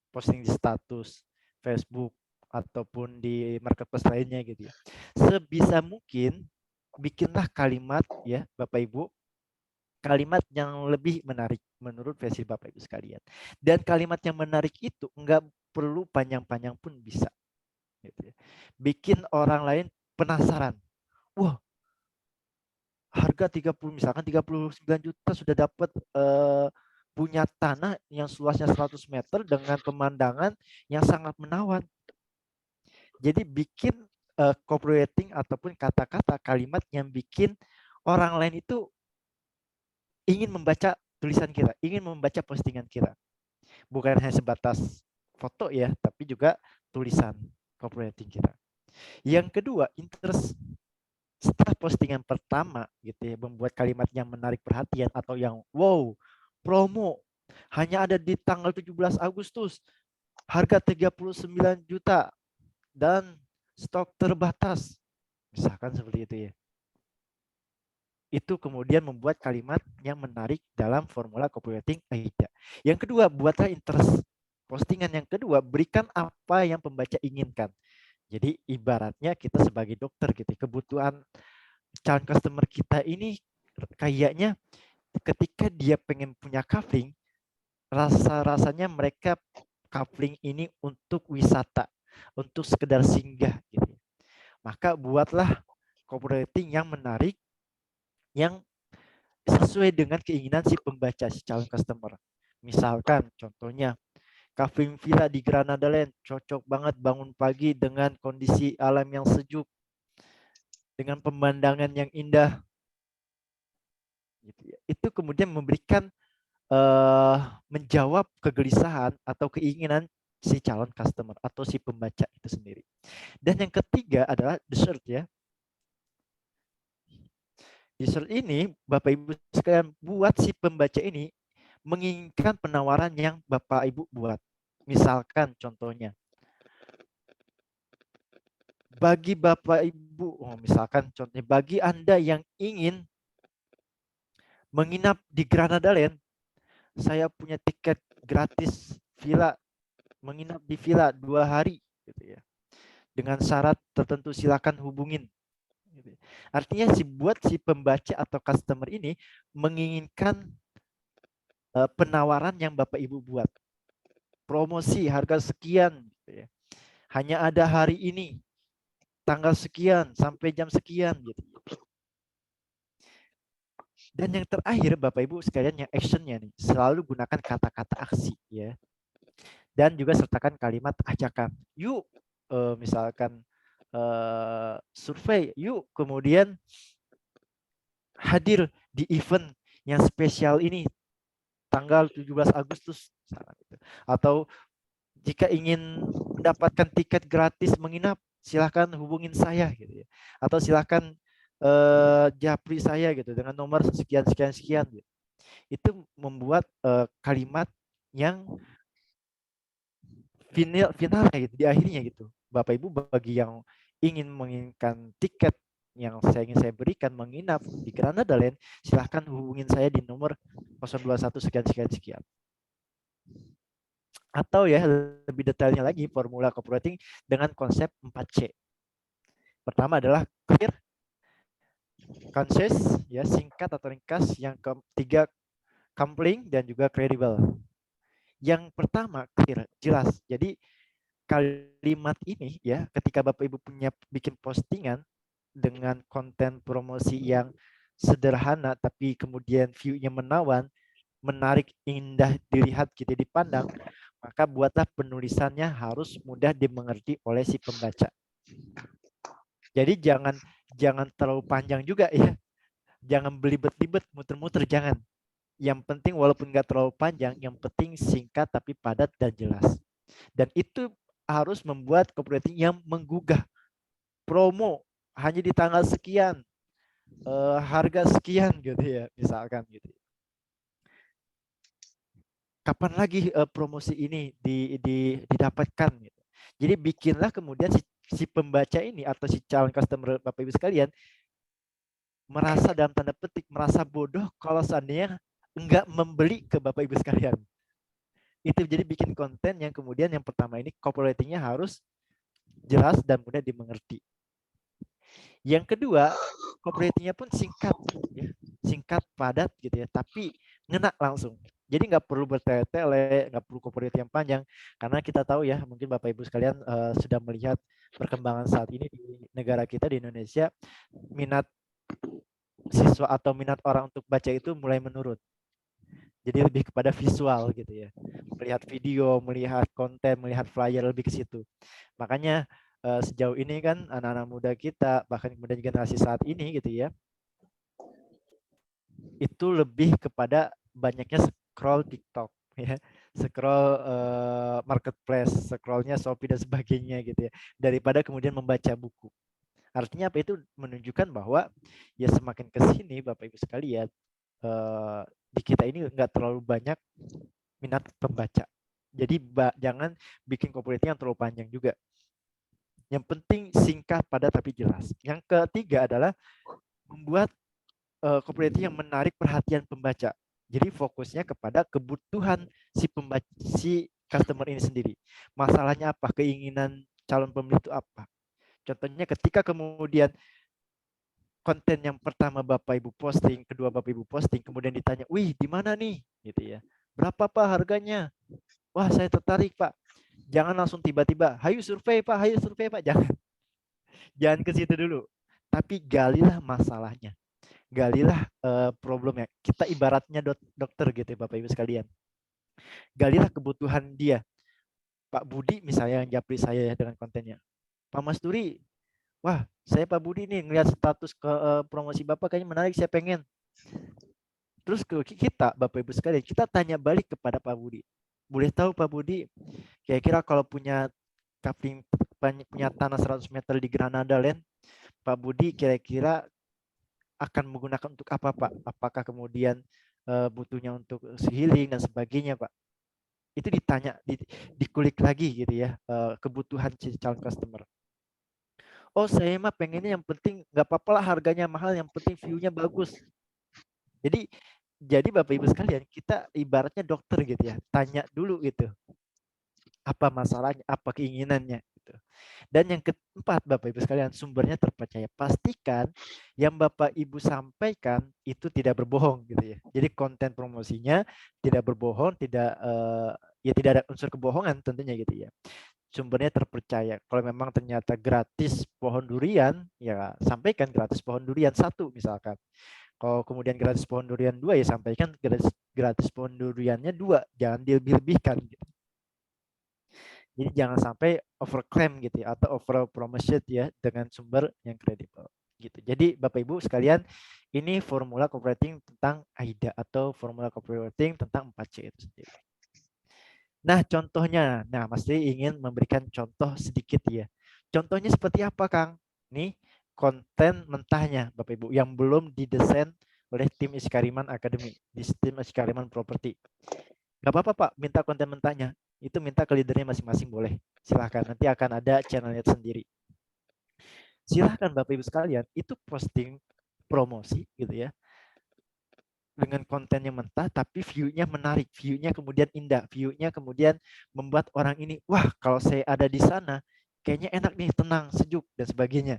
S3: posting di status Facebook ataupun di marketplace lainnya gitu ya. Sebisa mungkin bikinlah kalimat ya Bapak Ibu, kalimat yang lebih menarik menurut versi Bapak Ibu sekalian. Dan kalimat yang menarik itu enggak perlu panjang-panjang pun bisa. Gitu ya. Bikin orang lain penasaran. Wah, harga 30 misalkan 39 juta sudah dapat punya tanah yang luasnya 100 meter dengan pemandangan yang sangat menawan. Jadi bikin copywriting ataupun kata-kata kalimat yang bikin orang lain itu ingin membaca tulisan kita, ingin membaca postingan kita. Bukan hanya sebatas foto ya, tapi juga tulisan copywriting kita. Yang kedua, interest. Setelah postingan pertama gitu ya, membuat kalimat yang menarik perhatian atau yang wow, promo hanya ada di tanggal 17 Agustus, harga 39 juta dan stok terbatas. Misalkan seperti itu ya. Itu kemudian membuat kalimat yang menarik dalam formula copywriting AIDA. Yang kedua, buatlah interest. Postingan yang kedua, berikan apa yang pembaca inginkan. Jadi ibaratnya kita sebagai dokter gitu, kebutuhan calon customer kita ini kayaknya ketika dia pengen punya cufflink, rasanya mereka cufflink ini untuk wisata, untuk sekedar singgah gitu. Maka buatlah copywriting yang menarik, yang sesuai dengan keinginan si pembaca, si calon customer. Misalkan contohnya, cufflink villa di Granada Land, cocok banget bangun pagi dengan kondisi alam yang sejuk, dengan pemandangan yang indah. Itu kemudian memberikan menjawab kegelisahan atau keinginan si calon customer atau si pembaca itu sendiri. Dan yang ketiga adalah dessert ya. Dessert ini Bapak Ibu sekalian buat si pembaca ini menginginkan penawaran yang Bapak Ibu buat. Misalkan contohnya, bagi Bapak Ibu, misalkan contohnya, bagi Anda yang ingin menginap di Granada Land, saya punya tiket gratis villa, menginap di villa 2 hari, gitu ya. Dengan syarat tertentu silakan hubungin. Artinya buat si pembaca atau customer ini menginginkan penawaran yang Bapak Ibu buat. Promosi harga sekian, gitu ya. Hanya ada hari ini, tanggal sekian sampai jam sekian, gitu. Dan yang terakhir Bapak Ibu sekalian yang actionnya nih, selalu gunakan kata-kata aksi ya. Dan juga sertakan kalimat ajakan. Yuk, misalkan survei, yuk kemudian hadir di event yang spesial ini tanggal 17 Agustus. Atau jika ingin mendapatkan tiket gratis menginap, silahkan hubungin saya gitu ya. Atau silahkan japri saya gitu dengan nomor sekian sekian sekian gitu. itu membuat kalimat yang finalnya gitu, di akhirnya gitu. Bapak Ibu, bagi yang ingin menginginkan tiket yang ingin saya berikan menginap di Granada Land, silahkan hubungin saya di nomor 021 sekian. Atau ya lebih detailnya lagi, formula copywriting dengan konsep 4C. Pertama adalah clear, concise, ya singkat atau ringkas. Yang ketiga compelling dan juga credible. Yang pertama clear, jelas. Jadi kalimat ini ya, ketika Bapak Ibu punya bikin postingan dengan konten promosi yang sederhana tapi kemudian view-nya menawan, menarik, indah dilihat gitu, dipandang, maka buatlah penulisannya harus mudah dimengerti oleh si pembaca. Jadi jangan terlalu panjang juga ya. Jangan belibet-libet, muter-muter, jangan. Yang penting walaupun nggak terlalu panjang, yang penting singkat tapi padat dan jelas. Dan itu harus membuat copywriting yang menggugah. Promo hanya di tanggal sekian, harga sekian gitu ya, misalkan gitu. Kapan lagi promosi ini didapatkan gitu. Jadi bikinlah kemudian si pembaca ini atau si calon customer Bapak Ibu sekalian merasa, dalam tanda petik, merasa bodoh kalau seandainya enggak membeli ke Bapak Ibu sekalian. Itu jadi bikin konten yang kemudian yang pertama ini copywriting-nya harus jelas dan mudah dimengerti. Yang kedua, copywriting-nya pun singkat, ya. Singkat, padat gitu ya, tapi ngena langsung. Jadi nggak perlu bertele-tele, nggak perlu copywriting yang panjang, karena kita tahu ya, mungkin Bapak Ibu sekalian sudah melihat perkembangan saat ini di negara kita, di Indonesia, minat siswa atau minat orang untuk baca itu mulai menurun. Jadi lebih kepada visual gitu ya. Melihat video, melihat konten, melihat flyer, lebih ke situ. Makanya sejauh ini kan anak-anak muda kita, bahkan kemudian generasi saat ini gitu ya, itu lebih kepada banyaknya scroll TikTok ya, scroll marketplace, scrollnya Shopee dan sebagainya gitu ya, daripada kemudian membaca buku. Artinya apa? Itu menunjukkan bahwa ya semakin ke sini Bapak Ibu sekalian, di kita ini nggak terlalu banyak minat pembaca. Jadi jangan bikin copywriting yang terlalu panjang juga. Yang penting singkat, padat tapi jelas. Yang ketiga adalah membuat copywriting yang menarik perhatian pembaca. Jadi fokusnya kepada kebutuhan si pembaca, si customer ini sendiri. Masalahnya apa? Keinginan calon pembeli itu apa? Contohnya ketika kemudian konten yang pertama Bapak Ibu posting, kedua Bapak Ibu posting, kemudian ditanya, "Wih, di mana nih?" gitu ya. "Berapa Pak harganya?" "Wah, saya tertarik Pak." Jangan langsung tiba-tiba, "Hayu survei Pak, hayu survei Pak." Jangan. Jangan ke situ dulu. Tapi galilah masalahnya. Galilah problemnya. Kita ibaratnya dokter gitu ya Bapak Ibu sekalian. Galilah kebutuhan dia. Pak Budi misalnya yang japri saya dengan kontennya. "Pak Mas Duri, wah saya Pak Budi nih ngeliat status promosi Bapak kayaknya menarik, saya pengen." Terus kita Bapak Ibu sekalian, kita tanya balik kepada Pak Budi. "Boleh tahu Pak Budi, kira-kira kalau punya kapling, punya tanah 100 meter di Granada Land, Pak Budi kira-kira akan menggunakan untuk apa Pak? Apakah kemudian butuhnya untuk healing dan sebagainya Pak?" Itu ditanya, dikulik lagi gitu ya, kebutuhan calon customer. "Oh saya mah pengennya yang penting nggak apa-apa lah harganya mahal, yang penting view-nya bagus." Jadi Bapak Ibu sekalian, kita ibaratnya dokter gitu ya, tanya dulu gitu, apa masalahnya, apa keinginannya gitu. Dan yang keempat Bapak Ibu sekalian, sumbernya terpercaya. Pastikan yang Bapak Ibu sampaikan itu tidak berbohong gitu ya. Jadi konten promosinya tidak berbohong, tidak ya tidak ada unsur kebohongan tentunya gitu ya. Sumbernya terpercaya. Kalau memang ternyata gratis pohon durian, ya sampaikan gratis pohon durian 1 misalkan. Kalau kemudian gratis pohon durian 2, ya sampaikan gratis pohon duriannya 2, jangan dilebih-lebihkan gitu. Jadi jangan sampai overclaim gitu ya, atau over promoted ya dengan sumber yang kredibel gitu. Jadi Bapak Ibu sekalian, ini formula copywriting tentang AIDA atau formula copywriting tentang 4C itu sendiri. Nah, contohnya, Mas Tri ingin memberikan contoh sedikit ya. Contohnya seperti apa, Kang? Nih, konten mentahnya Bapak Ibu yang belum didesain oleh tim Iskariman Academy, di tim Iskariman Property. Gak apa-apa Pak, minta konten mentahnya. Itu minta ke leadernya masing-masing boleh. Silahkan, nanti akan ada channelnya sendiri. Silahkan Bapak Ibu sekalian, itu posting promosi gitu ya. Dengan konten yang mentah, tapi view-nya menarik, view-nya kemudian indah, view-nya kemudian membuat orang ini, wah kalau saya ada di sana, kayaknya enak nih, tenang, sejuk, dan sebagainya.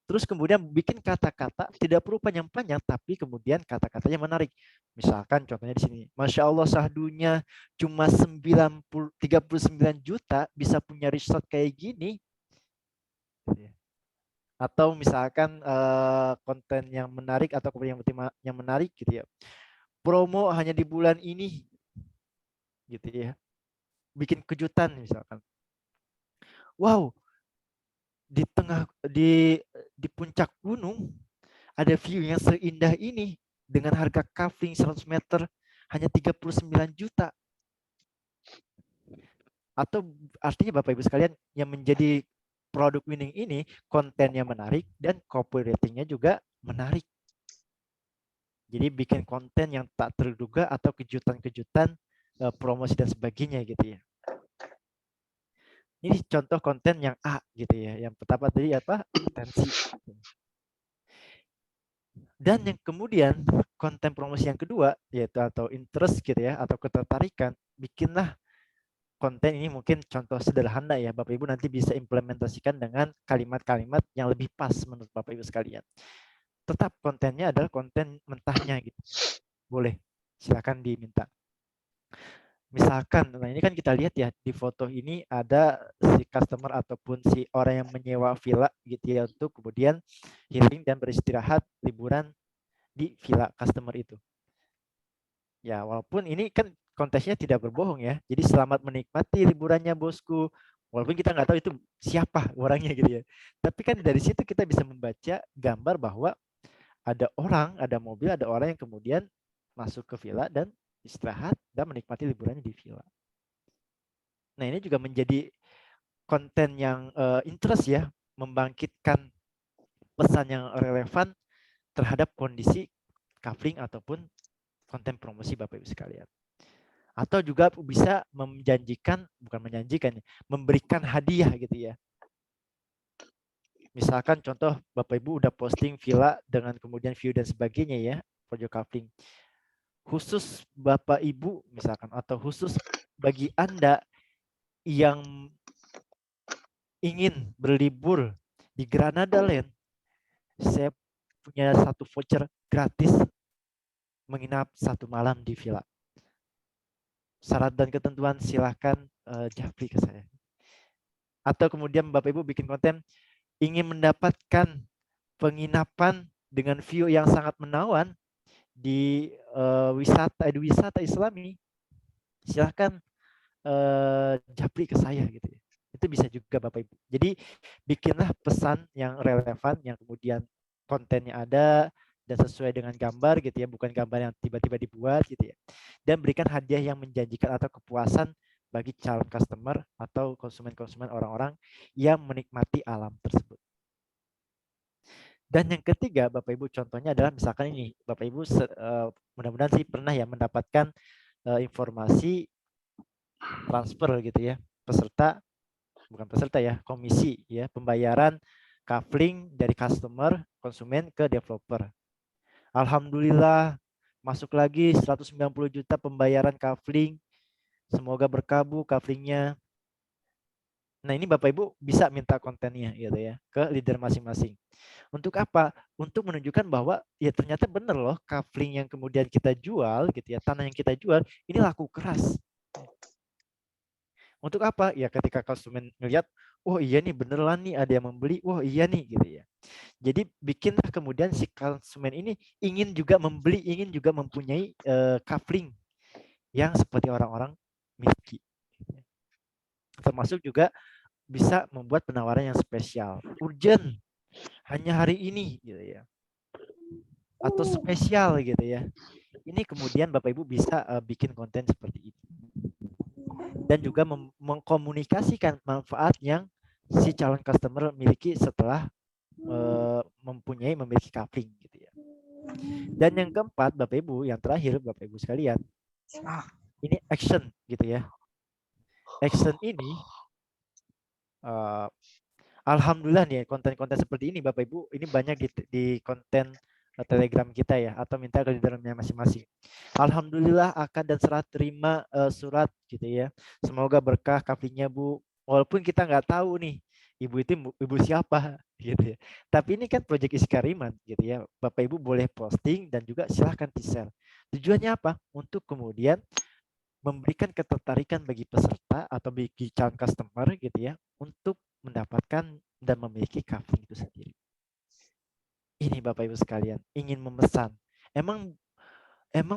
S3: Terus kemudian bikin kata-kata, tidak perlu panjang-panjang, tapi kemudian kata-katanya menarik. Misalkan contohnya di sini, Masya Allah sahdunya cuma 39 juta bisa punya resort kayak gini. Atau misalkan konten yang menarik atau yang menarik gitu ya. Promo hanya di bulan ini gitu ya. Bikin kejutan misalkan. Wow, di puncak gunung ada view yang seindah ini dengan harga kafling 100 meter hanya 39 juta. Atau artinya Bapak Ibu sekalian yang menjadi produk winning ini kontennya menarik dan copywriting-nya juga menarik. Jadi bikin konten yang tak terduga atau kejutan-kejutan promosi dan sebagainya gitu ya. Ini contoh konten yang A gitu ya. Yang pertama tadi apa? Potensi. Dan yang kemudian konten promosi yang kedua yaitu atau interest gitu ya atau ketertarikan, bikinlah konten ini mungkin contoh sederhana ya, Bapak Ibu nanti bisa implementasikan dengan kalimat-kalimat yang lebih pas menurut Bapak Ibu sekalian. Tetap kontennya adalah konten mentahnya gitu. Boleh, silakan diminta. Misalkan, nah ini kan kita lihat ya di foto ini ada si customer ataupun si orang yang menyewa villa gitu ya untuk kemudian healing dan beristirahat liburan di villa customer itu. Ya, walaupun ini kan konteksnya tidak berbohong ya. Jadi selamat menikmati liburannya bosku. Walaupun kita nggak tahu itu siapa orangnya gitu ya. Tapi kan dari situ kita bisa membaca gambar bahwa ada orang, ada mobil, ada orang yang kemudian masuk ke villa dan istirahat dan menikmati liburannya di villa. Nah ini juga menjadi konten yang interest ya, membangkitkan pesan yang relevan terhadap kondisi kafling ataupun konten promosi Bapak Ibu sekalian. Atau juga bisa menjanjikan, bukan menjanjikan, memberikan hadiah gitu ya. Misalkan contoh Bapak Ibu udah posting villa dengan kemudian view dan sebagainya ya, pojok kafling. Khusus Bapak Ibu misalkan atau khusus bagi Anda yang ingin berlibur di Granada Land, saya punya satu voucher gratis menginap 1 malam di villa. Syarat dan ketentuan silahkan japri ke saya. Atau kemudian Bapak Ibu bikin konten ingin mendapatkan penginapan dengan view yang sangat menawan di wisata Islami, silahkan japri ke saya gitu ya. Itu bisa juga Bapak Ibu. Jadi bikinlah pesan yang relevan yang kemudian kontennya ada dan sesuai dengan gambar gitu ya, bukan gambar yang tiba-tiba dibuat gitu ya. Dan berikan hadiah yang menjanjikan atau kepuasan bagi calon customer atau konsumen-konsumen orang-orang yang menikmati alam tersebut. Dan yang ketiga, Bapak Ibu contohnya adalah misalkan ini, Bapak Ibu mudah-mudahan sih pernah ya mendapatkan informasi transfer gitu ya, komisi ya, pembayaran kafling dari customer, konsumen ke developer. Alhamdulillah masuk lagi 190 juta pembayaran kafling. Semoga berkabul kaflingnya. Nah ini Bapak Ibu bisa minta kontennya gitu ya ke leader masing-masing. Untuk apa? Untuk menunjukkan bahwa ya ternyata benar loh kafling yang kemudian kita jual gitu ya, tanah yang kita jual ini laku keras. Untuk apa? Ya ketika konsumen melihat, oh iya nih beneran nih ada yang membeli, oh iya nih gitu ya. Jadi bikinlah kemudian si konsumen ini ingin juga membeli, ingin juga mempunyai kafling yang seperti orang-orang miliki. Termasuk juga bisa membuat penawaran yang spesial, urgent, hanya hari ini gitu ya, atau spesial gitu ya. Ini kemudian Bapak Ibu bisa bikin konten seperti ini dan juga mengkomunikasikan manfaat yang si calon customer miliki setelah memiliki kafling gitu ya. Dan yang keempat, Bapak Ibu, yang terakhir Bapak Ibu sekalian, ini action gitu ya. Action ini alhamdulillah nih konten-konten seperti ini Bapak Ibu, ini banyak di konten Telegram kita ya, atau minta ke di dalamnya masing-masing. Alhamdulillah akan dan serah terima surat gitu ya. Semoga berkah kaflinya Bu. Walaupun kita nggak tahu nih ibu itu ibu siapa gitu ya. Tapi ini kan proyek Iskariman gitu ya. Bapak Ibu boleh posting dan juga silahkan di-share. Tujuannya apa? Untuk kemudian memberikan ketertarikan bagi peserta atau bagi calon customer gitu ya untuk mendapatkan dan memiliki kafling itu sendiri. Ini Bapak Ibu sekalian, ingin memesan. Emang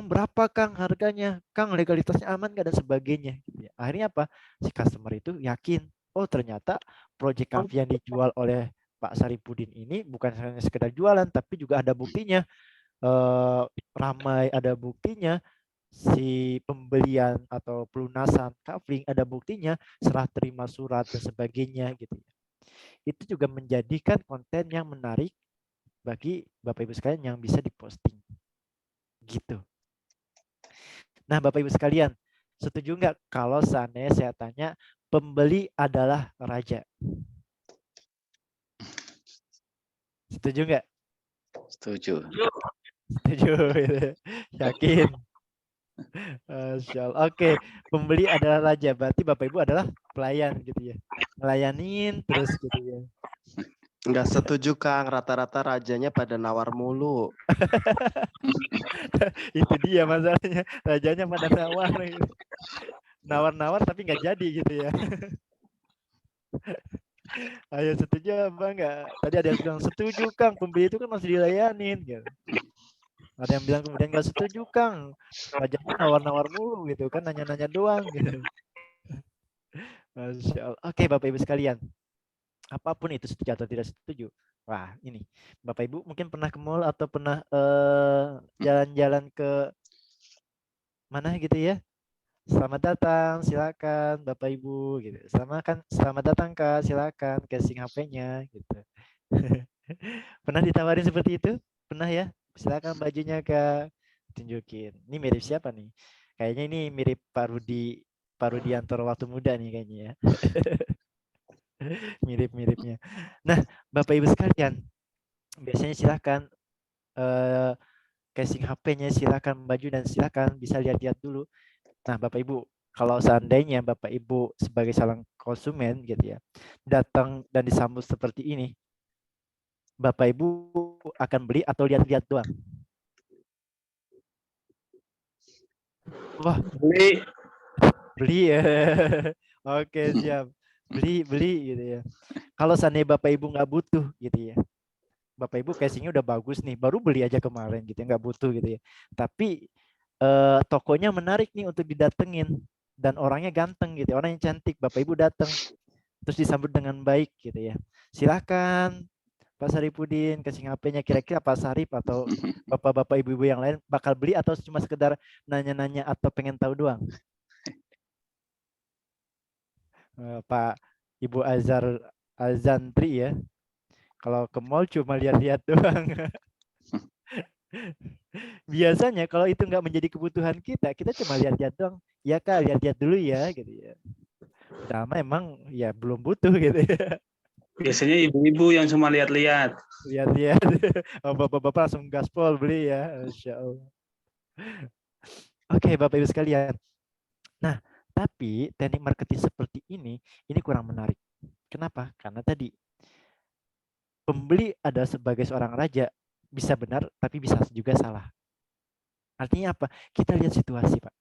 S3: berapa Kang harganya? Kang legalitasnya aman nggak dan sebagainya. Gitu ya. Akhirnya apa? Si customer itu yakin, oh ternyata proyek kafe yang dijual oleh Pak Saripudin ini bukan hanya sekedar jualan, tapi juga ada buktinya. Ramai ada buktinya. Si pembelian atau pelunasan kafling ada buktinya, serah terima surat dan sebagainya gitu. Itu juga menjadikan konten yang menarik bagi Bapak Ibu sekalian yang bisa diposting gitu. Nah Bapak Ibu sekalian, setuju nggak kalau seandainya saya tanya pembeli adalah raja? Setuju nggak?
S2: Setuju.
S3: Setuju. Yakin? Oke, pembeli adalah raja, berarti Bapak Ibu adalah pelayan gitu ya, melayanin terus gitu ya.
S5: Enggak setuju Kang, rata-rata rajanya pada nawar mulu.
S3: Itu dia masalahnya, rajanya pada nawar gitu. Nawar-nawar tapi nggak jadi gitu ya. Ayo setuju apa enggak? Tadi ada yang bilang setuju Kang, pembeli itu kan masih dilayanin gitu. Ada yang bilang kemudian nggak setuju Kang, rajanya nawar-nawar mulu gitu kan, nanya-nanya doang gitu. Masya Allah. Oke Bapak Ibu sekalian, apapun itu setuju atau tidak setuju. Wah ini Bapak Ibu mungkin pernah ke mall atau pernah jalan-jalan ke mana gitu ya. Selamat datang, silakan Bapak Ibu gitu. Selamat datang Kak, silakan casing HP-nya gitu. Pernah ditawarin seperti itu? Pernah ya? Silakan bajunya Kak, tunjukin. Ini mirip siapa nih? Kayaknya ini mirip Pak Rudiantoro waktu muda nih kayaknya ya. Mirip-miripnya. Nah, Bapak Ibu sekalian, biasanya silakan casing HP-nya, silakan baju dan silakan bisa lihat-lihat dulu. Nah, Bapak Ibu, kalau seandainya Bapak Ibu sebagai seorang konsumen gitu ya, datang dan disambut seperti ini, Bapak Ibu akan beli atau lihat-lihat doang? Wah, beli ya. Oke, siap. Beli gitu ya. Kalau seandainya Bapak Ibu nggak butuh gitu ya. Bapak Ibu casingnya udah bagus nih, baru beli aja kemarin gitu ya, nggak butuh gitu ya. Tapi tokonya menarik nih untuk didatengin dan orangnya ganteng gitu, orang yang cantik, Bapak Ibu datang terus disambut dengan baik gitu ya. Silakan Pak Saripudin casing HP-nya, kira-kira Pak Sarip atau bapak-bapak ibu-ibu yang lain bakal beli atau cuma sekedar nanya-nanya atau pengen tahu doang? Pak Ibu Azantri ya, kalau ke mall cuma lihat-lihat doang. Biasanya kalau itu nggak menjadi kebutuhan kita cuma lihat-lihat doang. Ya Kak, lihat-lihat dulu ya gitu ya. Pertama emang ya belum butuh gitu ya.
S7: Biasanya ibu-ibu yang cuma lihat-lihat.
S3: Lihat-lihat. Oh, bapak-bapak langsung gaspol beli ya. Insya Allah. Oke, Bapak Ibu sekalian. Nah, tapi teknik marketing seperti ini kurang menarik. Kenapa? Karena tadi pembeli ada sebagai seorang raja, bisa benar tapi bisa juga salah. Artinya apa? Kita lihat situasi, Pak.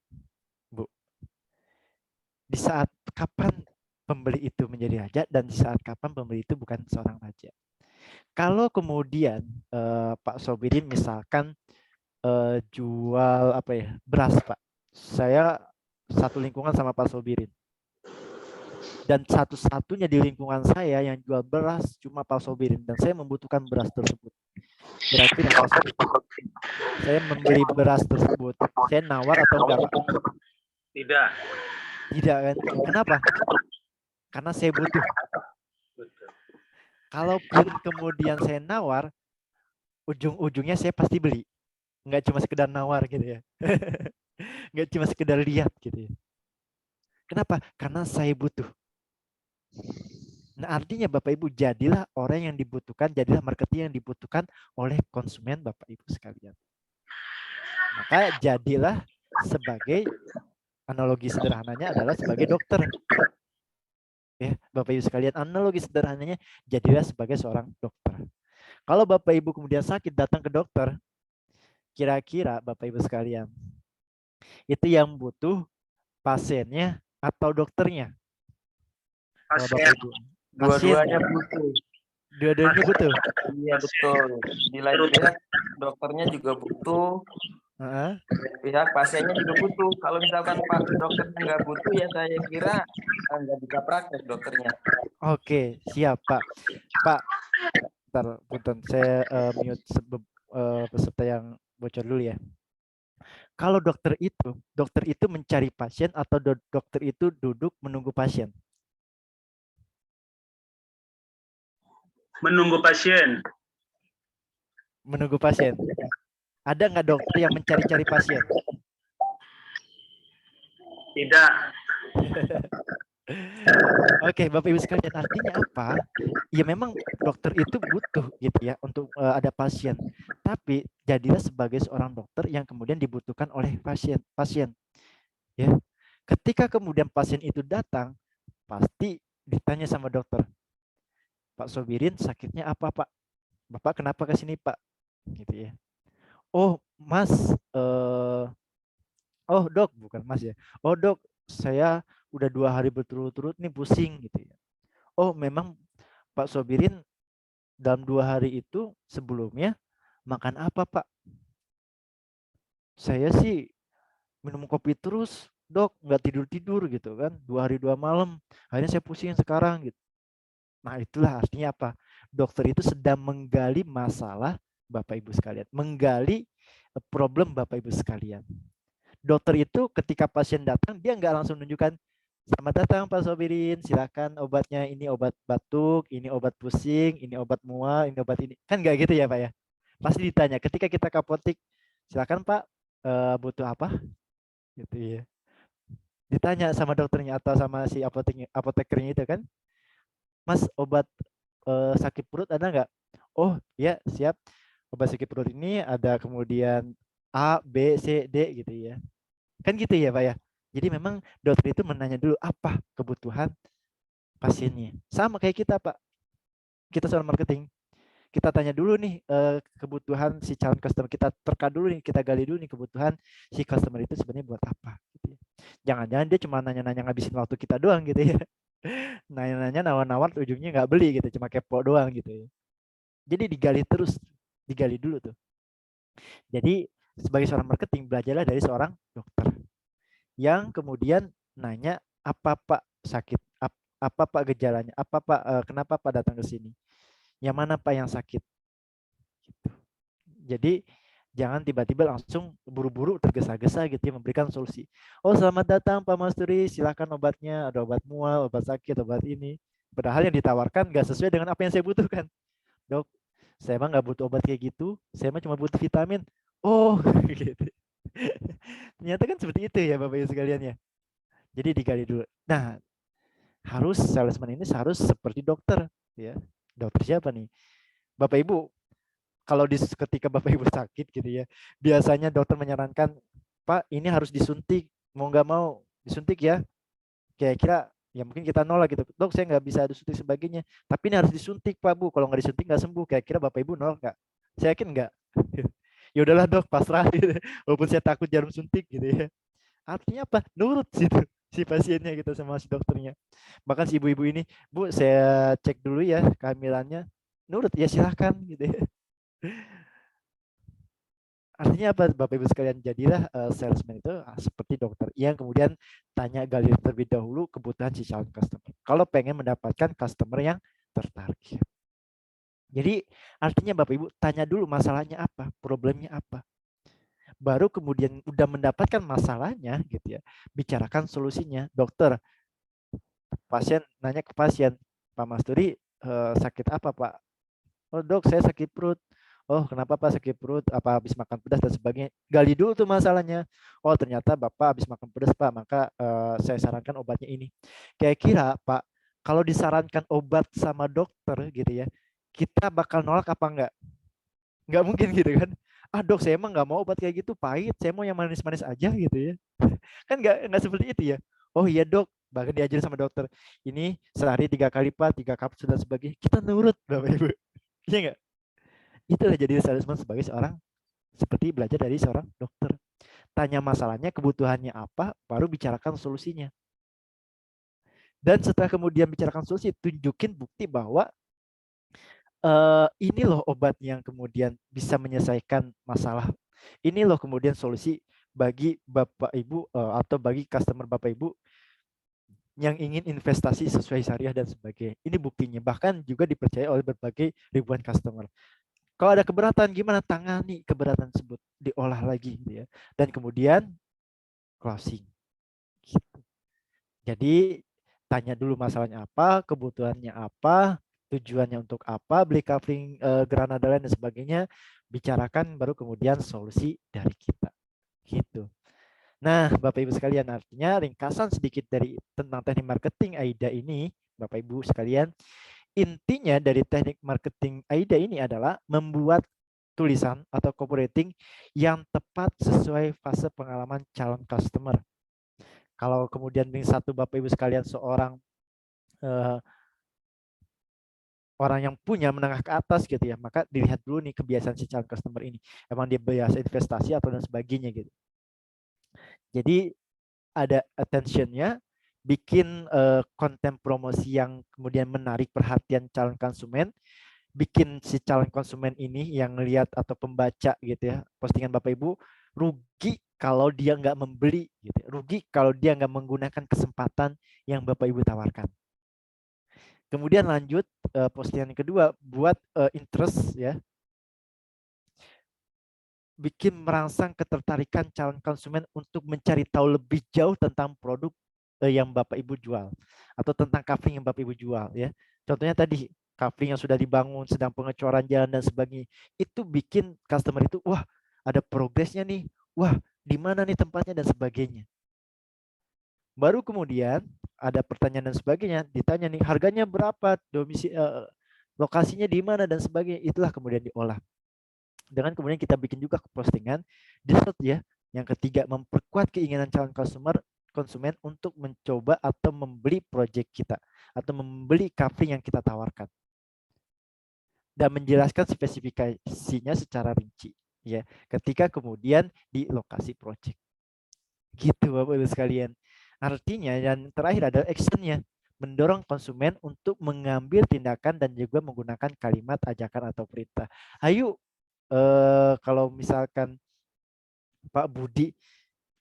S3: Bu. Di saat kapan pembeli itu menjadi raja dan di saat kapan pembeli itu bukan seorang raja. Kalau kemudian Pak Sobirin misalkan jual apa ya, beras Pak. Saya satu lingkungan sama Pak Sobirin. Dan satu-satunya di lingkungan saya yang jual beras cuma Pak Sobirin dan saya membutuhkan beras tersebut. Kira-kira saya membeli beras tersebut, saya nawar atau enggak Pak?
S7: Tidak.
S3: Tidak kan? Kenapa? Karena saya butuh. Kalaupun kemudian saya nawar, ujung-ujungnya saya pasti beli. nggak cuma sekedar nawar gitu ya. Nggak cuma sekedar lihat gitu ya. Kenapa? Karena saya butuh. Nah, artinya Bapak Ibu, jadilah orang yang dibutuhkan, jadilah marketing yang dibutuhkan oleh konsumen Bapak Ibu sekalian. Maka jadilah sebagai, analogi sederhananya adalah sebagai dokter. Ya, Bapak Ibu sekalian, analogi sederhananya jadilah sebagai seorang dokter. Kalau Bapak Ibu kemudian sakit datang ke dokter, kira-kira Bapak Ibu sekalian, itu yang butuh pasiennya atau dokternya? Kalau Bapak Ibu,
S8: Dua-duanya butuh.
S3: Dua-duanya butuh.
S8: Iya betul. Di lain pihak dokternya juga butuh. Pihak pasiennya juga butuh. Kalau misalkan Pak dokternya nggak butuh, ya saya kira nggak bisa praktek dokternya.
S3: Oke, siap Pak. Pak, bentar, punten, saya mute peserta yang bocor dulu ya. Kalau dokter itu mencari pasien atau dokter itu duduk menunggu pasien?
S7: Menunggu pasien.
S3: Menunggu pasien. Ada nggak dokter yang mencari-cari pasien?
S7: Tidak.
S3: Oke, Bapak Ibu sekalian, artinya apa? Ya memang dokter itu butuh gitu ya untuk ada pasien. Tapi jadilah sebagai seorang dokter yang kemudian dibutuhkan oleh pasien. Ya. Ketika kemudian pasien itu datang, pasti ditanya sama dokter, Pak Sobirin sakitnya apa Pak? Bapak kenapa ke sini Pak? Gitu ya. Oh Mas, oh Dok, bukan Mas ya. Oh Dok, saya udah 2 hari berturut-turut nih pusing gitu ya. Oh memang Pak Sobirin dalam 2 hari itu sebelumnya makan apa Pak? Saya sih minum kopi terus Dok, nggak tidur-tidur gitu kan, 2 hari 2 malam. Akhirnya saya pusing sekarang gitu. Nah itulah artinya apa? Dokter itu sedang menggali masalah Bapak Ibu sekalian, menggali problem Bapak Ibu sekalian. Dokter itu ketika pasien datang, dia nggak langsung menunjukkan, selamat datang Pak Sobirin, silakan obatnya, ini obat batuk, ini obat pusing, ini obat mual, ini obat ini. Kan nggak gitu ya Pak ya? Pasti ditanya, ketika kita ke apotek, silakan Pak, butuh apa? Gitu ya. Ditanya sama dokternya atau sama si apotekernya itu kan, Mas obat sakit perut ada nggak? Oh ya siap, obat sakit perut ini ada kemudian A, B, C, D gitu ya. Kan gitu ya Pak ya. Jadi memang dokter itu menanya dulu apa kebutuhan pasiennya. Sama kayak kita Pak. Kita soal marketing. Kita tanya dulu nih kebutuhan si calon customer, kita terka dulu nih, kita gali dulu nih kebutuhan si customer itu sebenarnya buat apa. Gitu ya. Jangan-jangan dia cuma nanya-nanya ngabisin waktu kita doang gitu ya. Nanya-nanya nawar-nawar ujungnya nggak beli gitu, cuma kepo doang gitu ya. Jadi digali terus, digali dulu tuh. Jadi sebagai seorang marketing, belajarlah dari seorang dokter yang kemudian nanya, apa Pak sakit, apa Pak gejalanya, apa Pak kenapa Pak datang ke sini, yang mana Pak yang sakit. Gitu. Jadi jangan tiba-tiba langsung buru-buru tergesa-gesa gitu ya memberikan solusi. Oh selamat datang Pak Masturi, silakan obatnya, ada obat mual, obat sakit, obat ini. Padahal yang ditawarkan nggak sesuai dengan apa yang saya butuhkan. Dok, saya emang nggak butuh obat kayak gitu, saya emang cuma butuh vitamin. Oh, gitu. Ternyata kan seperti itu ya Bapak Ibu sekalian ya. Jadi digali dulu. Nah, harus salesman ini harus seperti dokter ya. Dokter siapa nih? Bapak Ibu, kalau ketika Bapak Ibu sakit gitu ya, biasanya dokter menyarankan, Pak ini harus disuntik, mau nggak mau disuntik ya. Kira-kira ya mungkin kita nolak gitu, Dok saya nggak bisa disuntik sebagainya, tapi ini harus disuntik Pak Bu, kalau nggak disuntik nggak sembuh. Kira-kira Bapak Ibu nolak nggak? Saya yakin nggak. Ya udahlah Dok, pasrah gitu. Walaupun saya takut jarum suntik gitu ya. Artinya apa? Nurut situ si pasiennya gitu sama si dokternya. Bahkan si ibu-ibu ini, Bu saya cek dulu ya kehamilannya. Nurut ya silahkan gitu ya. Artinya apa Bapak Ibu sekalian, jadilah salesman itu seperti dokter yang kemudian tanya gali terlebih dahulu kebutuhan si calon customer. Kalau pengen mendapatkan customer yang tertarget. Jadi artinya Bapak Ibu tanya dulu masalahnya apa, problemnya apa. Baru kemudian udah mendapatkan masalahnya gitu ya, bicarakan solusinya. Dokter, pasien nanya ke pasien, Pak Masturi sakit apa Pak? Oh Dok saya sakit perut. Oh, kenapa Pak sakit perut? Apa habis makan pedas dan sebagainya? Gali dulu tuh masalahnya. Oh, ternyata Bapak habis makan pedas, Pak. Maka saya sarankan obatnya ini. Kira-kira Pak, kalau disarankan obat sama dokter gitu ya, kita bakal nolak apa enggak? Enggak mungkin gitu kan. Ah dok, saya emang nggak mau obat kayak gitu, pahit. Saya mau yang manis-manis aja gitu ya. Kan nggak seperti itu ya. Oh iya dok, bahkan diajarin sama dokter. Ini sehari 3 kali Pak, 3 kapsul dan sebagainya. Kita nurut Bapak Ibu. Iya nggak? Itulah jadi salesman sebagai seorang seperti belajar dari seorang dokter. Tanya masalahnya, kebutuhannya apa, baru bicarakan solusinya. Dan setelah kemudian bicarakan solusi, tunjukin bukti bahwa ini loh obat yang kemudian bisa menyelesaikan masalah. Ini loh kemudian solusi bagi Bapak Ibu atau bagi customer Bapak Ibu yang ingin investasi sesuai syariah dan sebagainya. Ini buktinya. Bahkan juga dipercaya oleh berbagai ribuan customer. Kalau ada keberatan, gimana tangani keberatan tersebut? Diolah lagi, gitu ya. Dan kemudian closing. Gitu. Jadi tanya dulu masalahnya apa, kebutuhannya apa, tujuannya untuk apa, beli covering Granada dan sebagainya, bicarakan baru kemudian solusi dari kita. Gitu. Nah, Bapak Ibu sekalian, artinya ringkasan sedikit dari tentang teknik marketing AIDA ini, Bapak Ibu sekalian, intinya dari teknik marketing AIDA ini adalah membuat tulisan atau copywriting yang tepat sesuai fase pengalaman calon customer. Kalau kemudian ring satu Bapak Ibu sekalian seorang orang yang punya menengah ke atas gitu ya, maka dilihat dulu nih kebiasaan si calon customer ini. Emang dia biasa investasi atau dan sebagainya gitu. Jadi ada attention-nya, bikin konten promosi yang kemudian menarik perhatian calon konsumen, bikin si calon konsumen ini yang lihat atau pembaca gitu ya, postingan Bapak Ibu, rugi kalau dia nggak membeli, gitu. Rugi kalau dia nggak menggunakan kesempatan yang Bapak Ibu tawarkan. Kemudian lanjut postingan yang kedua, buat interest ya, bikin merangsang ketertarikan calon konsumen untuk mencari tahu lebih jauh tentang produk yang Bapak Ibu jual atau tentang covering yang Bapak Ibu jual ya. Contohnya tadi covering yang sudah dibangun, sedang pengecoran jalan dan sebagainya. Itu bikin customer itu wah, ada progresnya nih. Wah, di mana nih tempatnya dan sebagainya. Baru kemudian ada pertanyaan dan sebagainya, ditanya nih harganya berapa, domisili lokasinya di mana dan sebagainya. Itulah kemudian diolah. Dengan kemudian kita bikin juga postingan dessert ya. Yang ketiga, memperkuat keinginan calon konsumen untuk mencoba atau membeli project kita atau membeli covering yang kita tawarkan. Dan menjelaskan spesifikasinya secara rinci ya. Ketika kemudian di lokasi project. Gitu Bapak Ibu sekalian. Artinya yang terakhir adalah actionnya. Mendorong konsumen untuk mengambil tindakan dan juga menggunakan kalimat ajakan atau perintah. Ayo kalau misalkan Pak Budi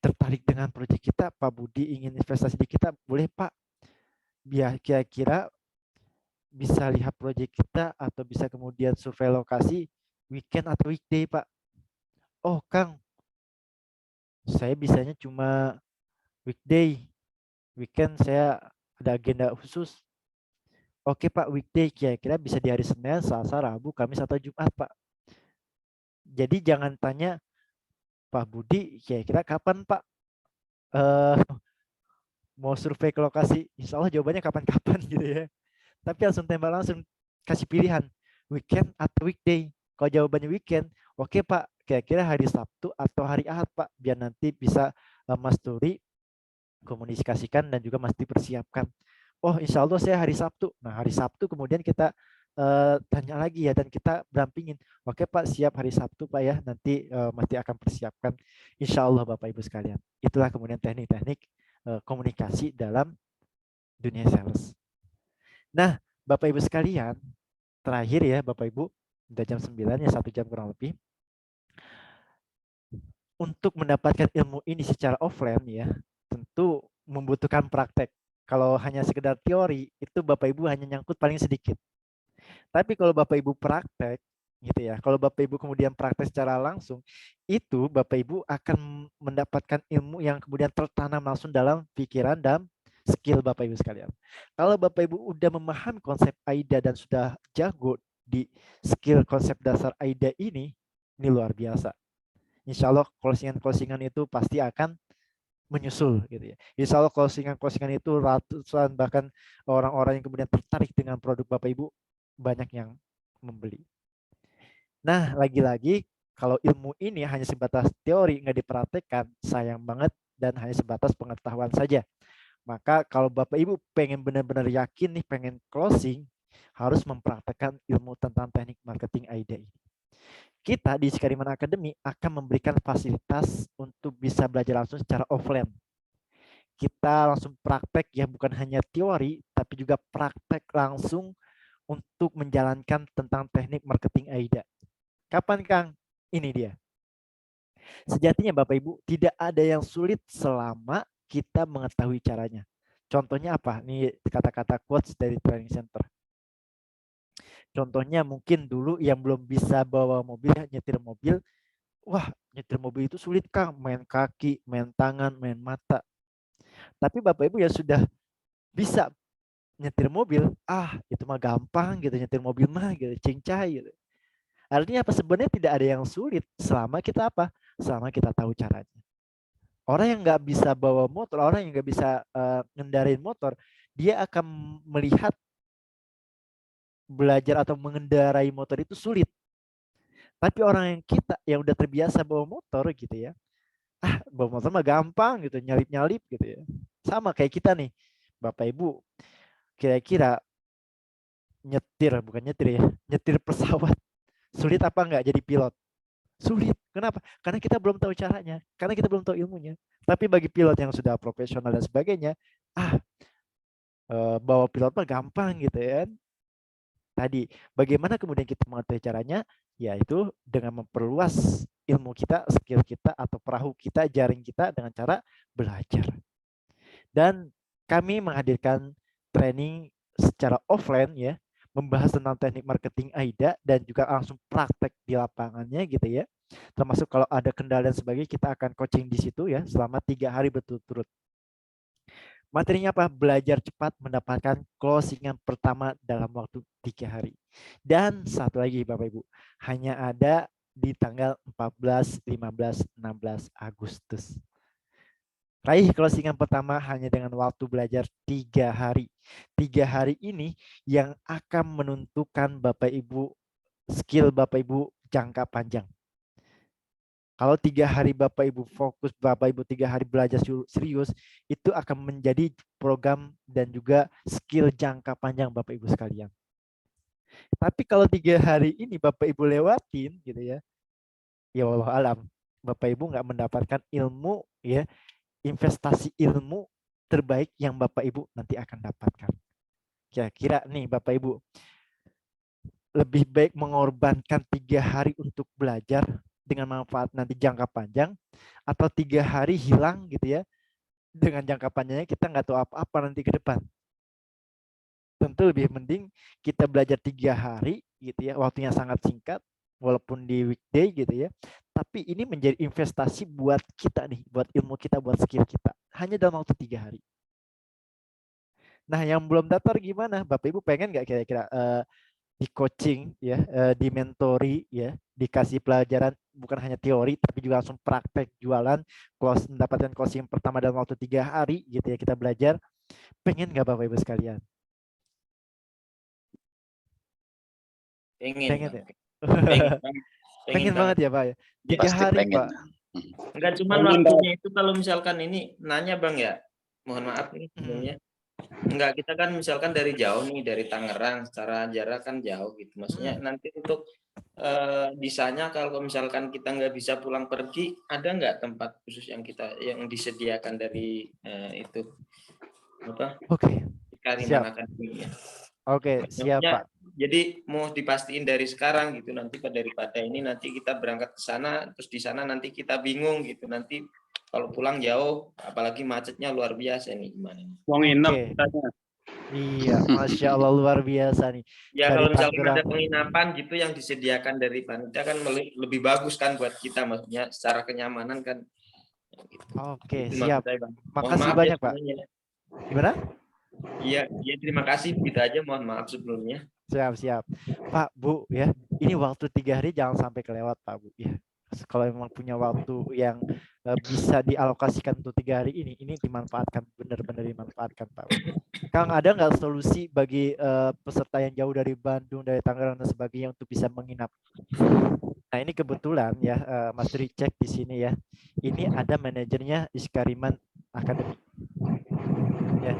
S3: tertarik dengan proyek kita, Pak Budi ingin investasi di kita, boleh Pak, biar kira-kira bisa lihat proyek kita atau bisa kemudian survei lokasi weekend atau weekday Pak. Oh Kang, saya bisanya cuma weekday, weekend saya ada agenda khusus. Oke Pak, weekday kira-kira bisa di hari Senin, Selasa, Rabu, Kamis atau Jumat Pak. Jadi jangan tanya Pak Budi kira-kira kapan Pak mau survei ke lokasi, insya Allah jawabannya kapan-kapan gitu ya. Tapi langsung tembak langsung, kasih pilihan weekend atau weekday. Kalau jawabannya weekend, oke Pak, kira-kira hari Sabtu atau hari Ahad Pak, biar nanti bisa Mas Turi komunikasikan dan juga Mas dipersiapkan. Oh insya Allah saya hari Sabtu. Nah hari Sabtu kemudian kita tanya lagi ya dan kita berampingin. Oke Pak, siap hari Sabtu Pak ya, nanti Mas akan persiapkan. Insya Allah Bapak Ibu sekalian. Itulah kemudian teknik-teknik komunikasi dalam dunia sales. Nah Bapak Ibu sekalian, terakhir ya Bapak Ibu, udah jam 9 ya, 1 jam kurang lebih. Untuk mendapatkan ilmu ini secara offline ya, tentu membutuhkan praktek. Kalau hanya sekedar teori, itu Bapak Ibu hanya nyangkut paling sedikit. Tapi kalau Bapak Ibu praktek, gitu ya, kalau Bapak Ibu kemudian praktek secara langsung, itu Bapak Ibu akan mendapatkan ilmu yang kemudian tertanam langsung dalam pikiran dan skill Bapak Ibu sekalian. Kalau Bapak Ibu udah memahami konsep AIDA dan sudah jago di skill konsep dasar AIDA ini luar biasa. Insya Allah closingan-closingan itu pasti akan menyusul gitu ya. Insya Allah closingan-closingan itu ratusan bahkan orang-orang yang kemudian tertarik dengan produk Bapak Ibu banyak yang membeli. Nah, lagi-lagi kalau ilmu ini hanya sebatas teori nggak dipraktekkan, sayang banget dan hanya sebatas pengetahuan saja. Maka kalau Bapak Ibu pengen benar-benar yakin nih pengen closing, harus mempraktekkan ilmu tentang teknik marketing AIDA ini. Kita di Skariman Academy akan memberikan fasilitas untuk bisa belajar langsung secara offline. Kita langsung praktek ya, bukan hanya teori, tapi juga praktek langsung untuk menjalankan tentang teknik marketing AIDA. Kapan Kang? Ini dia. Sejatinya Bapak Ibu tidak ada yang sulit selama kita mengetahui caranya. Contohnya apa? Ini kata-kata quotes dari Training Center. Contohnya mungkin dulu yang belum bisa bawa mobil, nyetir mobil. Wah, nyetir mobil itu sulit Kang. Main kaki, main tangan, main mata. Tapi Bapak Ibu ya sudah bisa nyetir mobil. Itu mah gampang gitu, nyetir mobil mah gitu, cincai gitu. Artinya apa? Sebenarnya tidak ada yang sulit selama kita apa? Selama kita tahu caranya. Orang yang nggak bisa bawa motor, orang yang nggak bisa ngendarin motor, dia akan melihat belajar atau mengendarai motor itu sulit. Tapi orang yang udah terbiasa bawa motor gitu ya, bawa motor mah gampang gitu, nyalip-nyalip gitu ya. Sama kayak kita nih, Bapak Ibu, kira-kira bukan nyetir ya, nyetir pesawat. Sulit apa enggak jadi pilot? Sulit. Kenapa? Karena kita belum tahu caranya, karena kita belum tahu ilmunya. Tapi bagi pilot yang sudah profesional dan sebagainya, bawa pilot mah gampang gitu ya. Tadi, bagaimana kemudian kita mengetahui caranya? Yaitu dengan memperluas ilmu kita, skill kita, atau perahu kita, jaring kita dengan cara belajar. Dan kami menghadirkan training secara offline ya, membahas tentang teknik marketing AIDA dan juga langsung praktek di lapangannya gitu ya. Termasuk kalau ada kendala dan sebagainya, kita akan coaching di situ ya selama 3 hari berturut-turut. Materinya apa? Belajar cepat mendapatkan closingan pertama dalam waktu 3 hari. Dan satu lagi Bapak Ibu, hanya ada di tanggal 14, 15, 16 Agustus. Raih closingan pertama hanya dengan waktu belajar 3 hari. 3 hari ini yang akan menentukan Bapak Ibu, skill Bapak Ibu jangka panjang. Kalau 3 hari Bapak Ibu fokus, Bapak Ibu 3 hari belajar serius, itu akan menjadi program dan juga skill jangka panjang Bapak Ibu sekalian. Tapi kalau 3 hari ini Bapak Ibu lewatin gitu ya, ya wallahu alam, Bapak Ibu nggak mendapatkan ilmu ya, investasi ilmu terbaik yang Bapak Ibu nanti akan dapatkan. Kira-kira nih Bapak Ibu, lebih baik mengorbankan 3 hari untuk belajar dengan manfaat nanti jangka panjang, atau 3 hari hilang gitu ya, dengan jangka panjangnya kita nggak tahu apa-apa nanti ke depan. Tentu lebih mending kita belajar 3 hari gitu ya, waktunya sangat singkat, walaupun di weekday gitu ya, tapi ini menjadi investasi buat kita nih, buat ilmu kita, buat skill kita, hanya dalam waktu 3 hari. Nah, yang belum daftar gimana? Bapak Ibu pengen nggak kira-kira di coaching ya, di mentori ya, dikasih pelajaran bukan hanya teori tapi juga langsung praktek jualan, mendapatkan closing pertama dalam waktu 3 hari gitu ya, kita belajar. Pengen nggak Bapak Ibu sekalian? Pengen ya? Pengen banget ya Pak ya. 3 hari
S2: pengen.
S3: Pak.
S8: Enggak cuma waktunya itu, kalau misalkan ini nanya Bang ya, mohon maaf nih sebelumnya. Enggak, kita kan misalkan dari jauh nih, dari Tangerang, secara jarak kan jauh gitu. Maksudnya nanti untuk bisanya kalau misalkan kita nggak bisa pulang pergi, ada nggak tempat khusus yang disediakan dari itu apa?
S3: Oke.
S8: Skariman Academy ya.
S3: Oke, siap Pak.
S8: Jadi mau dipastiin dari sekarang gitu, nanti daripada ini nanti kita berangkat ke sana, terus di sana nanti kita bingung gitu, nanti kalau pulang jauh, apalagi macetnya luar biasa nih, gimana?
S7: Mau nginep katanya.
S3: Iya, Masya Allah luar biasa nih.
S8: Ya
S3: Dari
S8: kalau misalkan
S3: Tangerang.
S8: ada penginapan gitu yang disediakan dari panitia kan lebih bagus kan buat kita, maksudnya secara kenyamanan kan. Gitu.
S3: Oke,
S8: Itu
S3: siap.
S8: saya, Bang.
S3: Makasih
S8: Maaf
S3: banyak
S8: ya,
S3: Pak.
S8: semuanya.
S3: Gimana?
S8: Iya, terima kasih. Begitu aja, mohon maaf sebelumnya.
S3: Siap. Pak, Bu, ya. Ini waktu 3 hari jangan sampai kelewat, Pak, Bu. Ya. Kalau memang punya waktu yang bisa dialokasikan untuk 3 hari ini dimanfaatkan, benar-benar dimanfaatkan, Pak. Kang, ada nggak solusi bagi peserta yang jauh dari Bandung, dari Tangerang dan sebagainya untuk bisa menginap? Nah, ini kebetulan ya, Mas Tri cek di sini ya. Ini ada manajernya Iskariman Academy. Ya.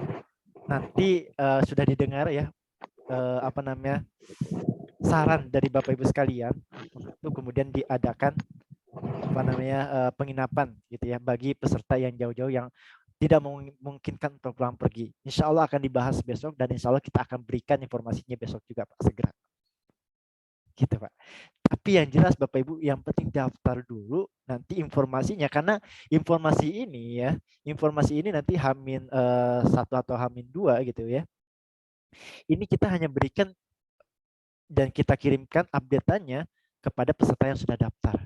S3: Nanti sudah didengar ya saran dari Bapak Ibu sekalian untuk kemudian diadakan penginapan gitu ya bagi peserta yang jauh-jauh yang tidak memungkinkan untuk pulang pergi. Insya Allah akan dibahas besok dan insya Allah kita akan berikan informasinya besok juga Pak, segera. Gitu Pak. Tapi yang jelas Bapak Ibu yang penting daftar dulu nanti informasinya, karena informasi ini nanti H-1 atau H-2 gitu ya. Ini kita hanya berikan dan kita kirimkan update-nya kepada peserta yang sudah daftar.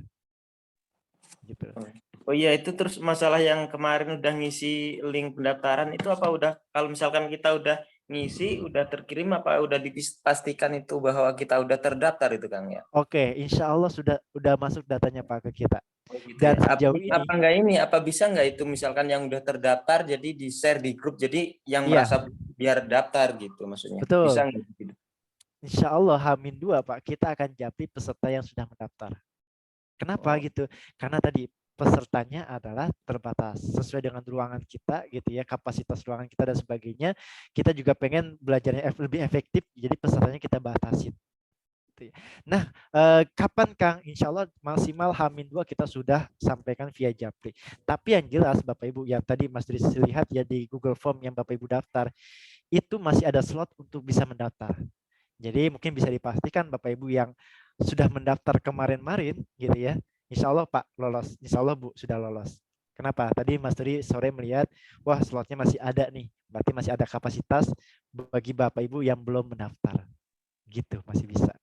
S3: Gitu.
S8: Oh iya, itu terus masalah yang kemarin udah ngisi link pendaftaran itu apa udah, kalau misalkan kita udah ngisi, udah terkirim, apa udah dipastikan itu bahwa kita udah terdaftar itu Kang ya?
S3: Oke, insya Allah sudah masuk datanya Pak ke kita.
S8: Oh, gitu
S3: Dan
S8: ya.
S3: sejauh ini
S8: apa enggak ini, apa bisa enggak itu misalkan yang udah terdaftar jadi di-share di grup, jadi yang merasa biar daftar gitu maksudnya.
S3: Betul.
S8: Bisa enggak gitu?
S3: Insya Allah H-2 Pak, kita akan japri peserta yang sudah mendaftar. Kenapa gitu? Karena tadi pesertanya adalah terbatas sesuai dengan ruangan kita gitu ya, kapasitas ruangan kita dan sebagainya. Kita juga pengen belajarnya lebih efektif, jadi pesertanya kita batasin. Nah, kapan Kang? Insya Allah maksimal H-2 kita sudah sampaikan via japri. Tapi yang jelas Bapak Ibu, yang tadi Mas Dris lihat ya di Google Form yang Bapak Ibu daftar, itu masih ada slot untuk bisa mendaftar. Jadi mungkin bisa dipastikan Bapak Ibu yang sudah mendaftar kemarin-marin gitu ya, insya Allah Pak lolos, insya Allah Bu sudah lolos. Kenapa? Tadi Mas Turi sore melihat, wah slotnya masih ada nih, berarti masih ada kapasitas bagi Bapak Ibu yang belum mendaftar. Gitu, masih bisa.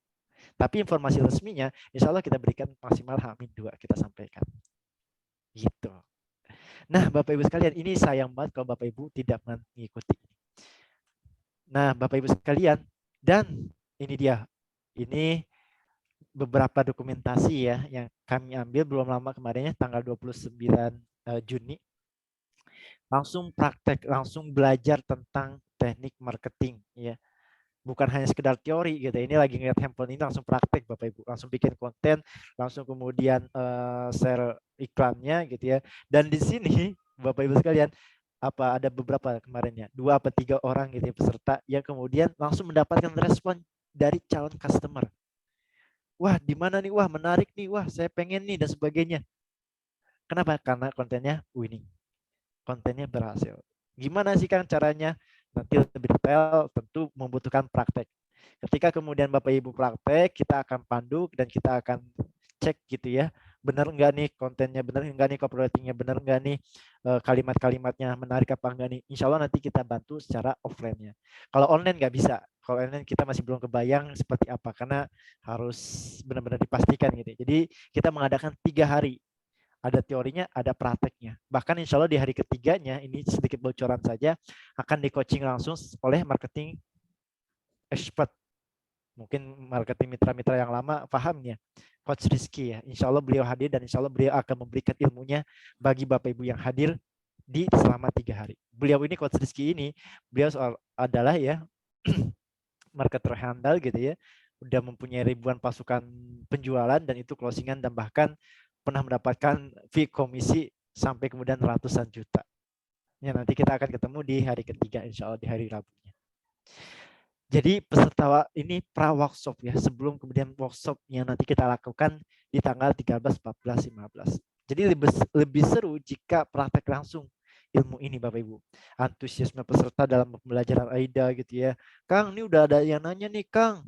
S3: Tapi informasi resminya, insya Allah kita berikan maksimal H-2 kita sampaikan. Gitu. Nah Bapak Ibu sekalian, ini sayang banget kalau Bapak Ibu tidak mengikuti. Nah Bapak Ibu sekalian, dan ini dia, ini beberapa dokumentasi ya yang kami ambil belum lama kemarinnya tanggal 29 Juni. Langsung praktek, langsung belajar tentang teknik marketing ya. Bukan hanya sekedar teori gitu. Ini lagi ngeliat handphone ini langsung praktek Bapak Ibu, langsung bikin konten, langsung kemudian share iklannya gitu ya. Dan di sini Bapak Ibu sekalian, ada beberapa kemarinnya 2 atau 3 orang gitu ya, peserta yang kemudian langsung mendapatkan respon dari calon customer. Wah, di mana nih? Wah, menarik nih. Wah, saya pengen nih dan sebagainya. Kenapa? Karena kontennya winning. Kontennya berhasil. Gimana sih Kang caranya? Nanti lebih detail tentu membutuhkan praktek. Ketika kemudian Bapak Ibu praktek, kita akan pandu dan kita akan cek gitu ya. Benar enggak nih kontennya, benar enggak nih copywriting-nya, benar enggak nih kalimat-kalimatnya menarik apa enggak nih. Insya Allah nanti kita bantu secara offline-nya. Kalau online nggak bisa. Kalau online kita masih belum kebayang seperti apa karena harus benar-benar dipastikan gitu. Jadi kita mengadakan 3 hari. Ada teorinya, ada prakteknya. Bahkan insya Allah di hari ketiganya, ini sedikit bocoran saja, akan di coaching langsung oleh marketing expert. Mungkin marketing mitra-mitra yang lama pahamnya. Coach Rizky ya. Insya Allah beliau hadir dan insya Allah beliau akan memberikan ilmunya bagi Bapak Ibu yang hadir di selama 3 hari. Beliau ini Coach Rizky ini, beliau adalah ya marketer handal gitu ya, udah mempunyai ribuan pasukan penjualan dan itu closingan dan bahkan pernah mendapatkan fee komisi sampai kemudian ratusan juta. Ya nanti kita akan ketemu di hari ketiga insya Allah di hari Rabunya. Jadi peserta ini pra workshop ya, sebelum kemudian workshop yang nanti kita lakukan di tanggal 13, 14, 15. Jadi lebih seru jika praktek langsung ilmu ini Bapak Ibu. Antusiasme peserta dalam pembelajaran AIDA gitu ya. Kang, ini udah ada yang nanya nih Kang.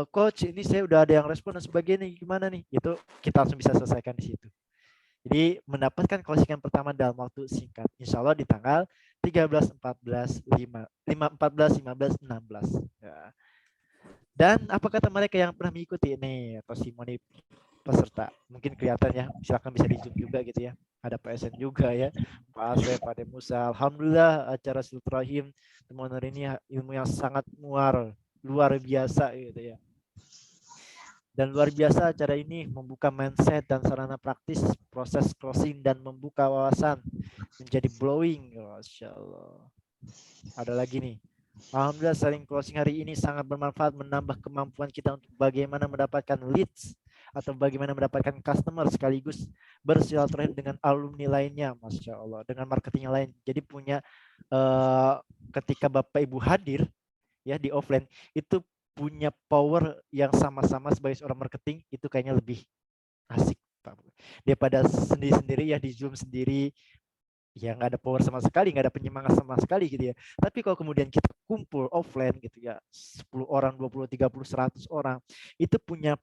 S3: Coach, ini saya udah ada yang respon dan sebagainya, gimana nih? Itu kita langsung bisa selesaikan di situ. Jadi mendapatkan closingan pertama dalam waktu singkat. Insya Allah di tanggal 13, 14, 15, 16. Ya. Dan apa kata mereka yang pernah mengikuti? Nih, testimoni peserta. Mungkin kelihatan ya, silakan bisa di zoom juga gitu ya. ada Pak Esen juga ya, Pak Asep, Pak Demusa. Alhamdulillah acara silaturahim teman hari ini ilmu yang sangat luar biasa gitu ya. Dan luar biasa acara ini membuka mindset dan sarana praktis proses closing dan membuka wawasan menjadi blowing. Masya Allah. Ada lagi nih. Alhamdulillah saling closing hari ini sangat bermanfaat menambah kemampuan kita untuk bagaimana mendapatkan leads atau bagaimana mendapatkan customer sekaligus bersilaturahim dengan alumni lainnya. Masya Allah. Dengan marketing yang lain. Jadi punya ketika Bapak Ibu hadir ya di offline itu punya power yang sama-sama sebagai seorang marketing itu kayaknya lebih asik Pak. Daripada sendiri-sendiri ya di Zoom sendiri ya nggak ada power sama sekali, nggak ada penyemangat sama sekali gitu ya. Tapi kalau kemudian kita kumpul offline gitu ya 10 orang, 20, 30, 100 orang itu punya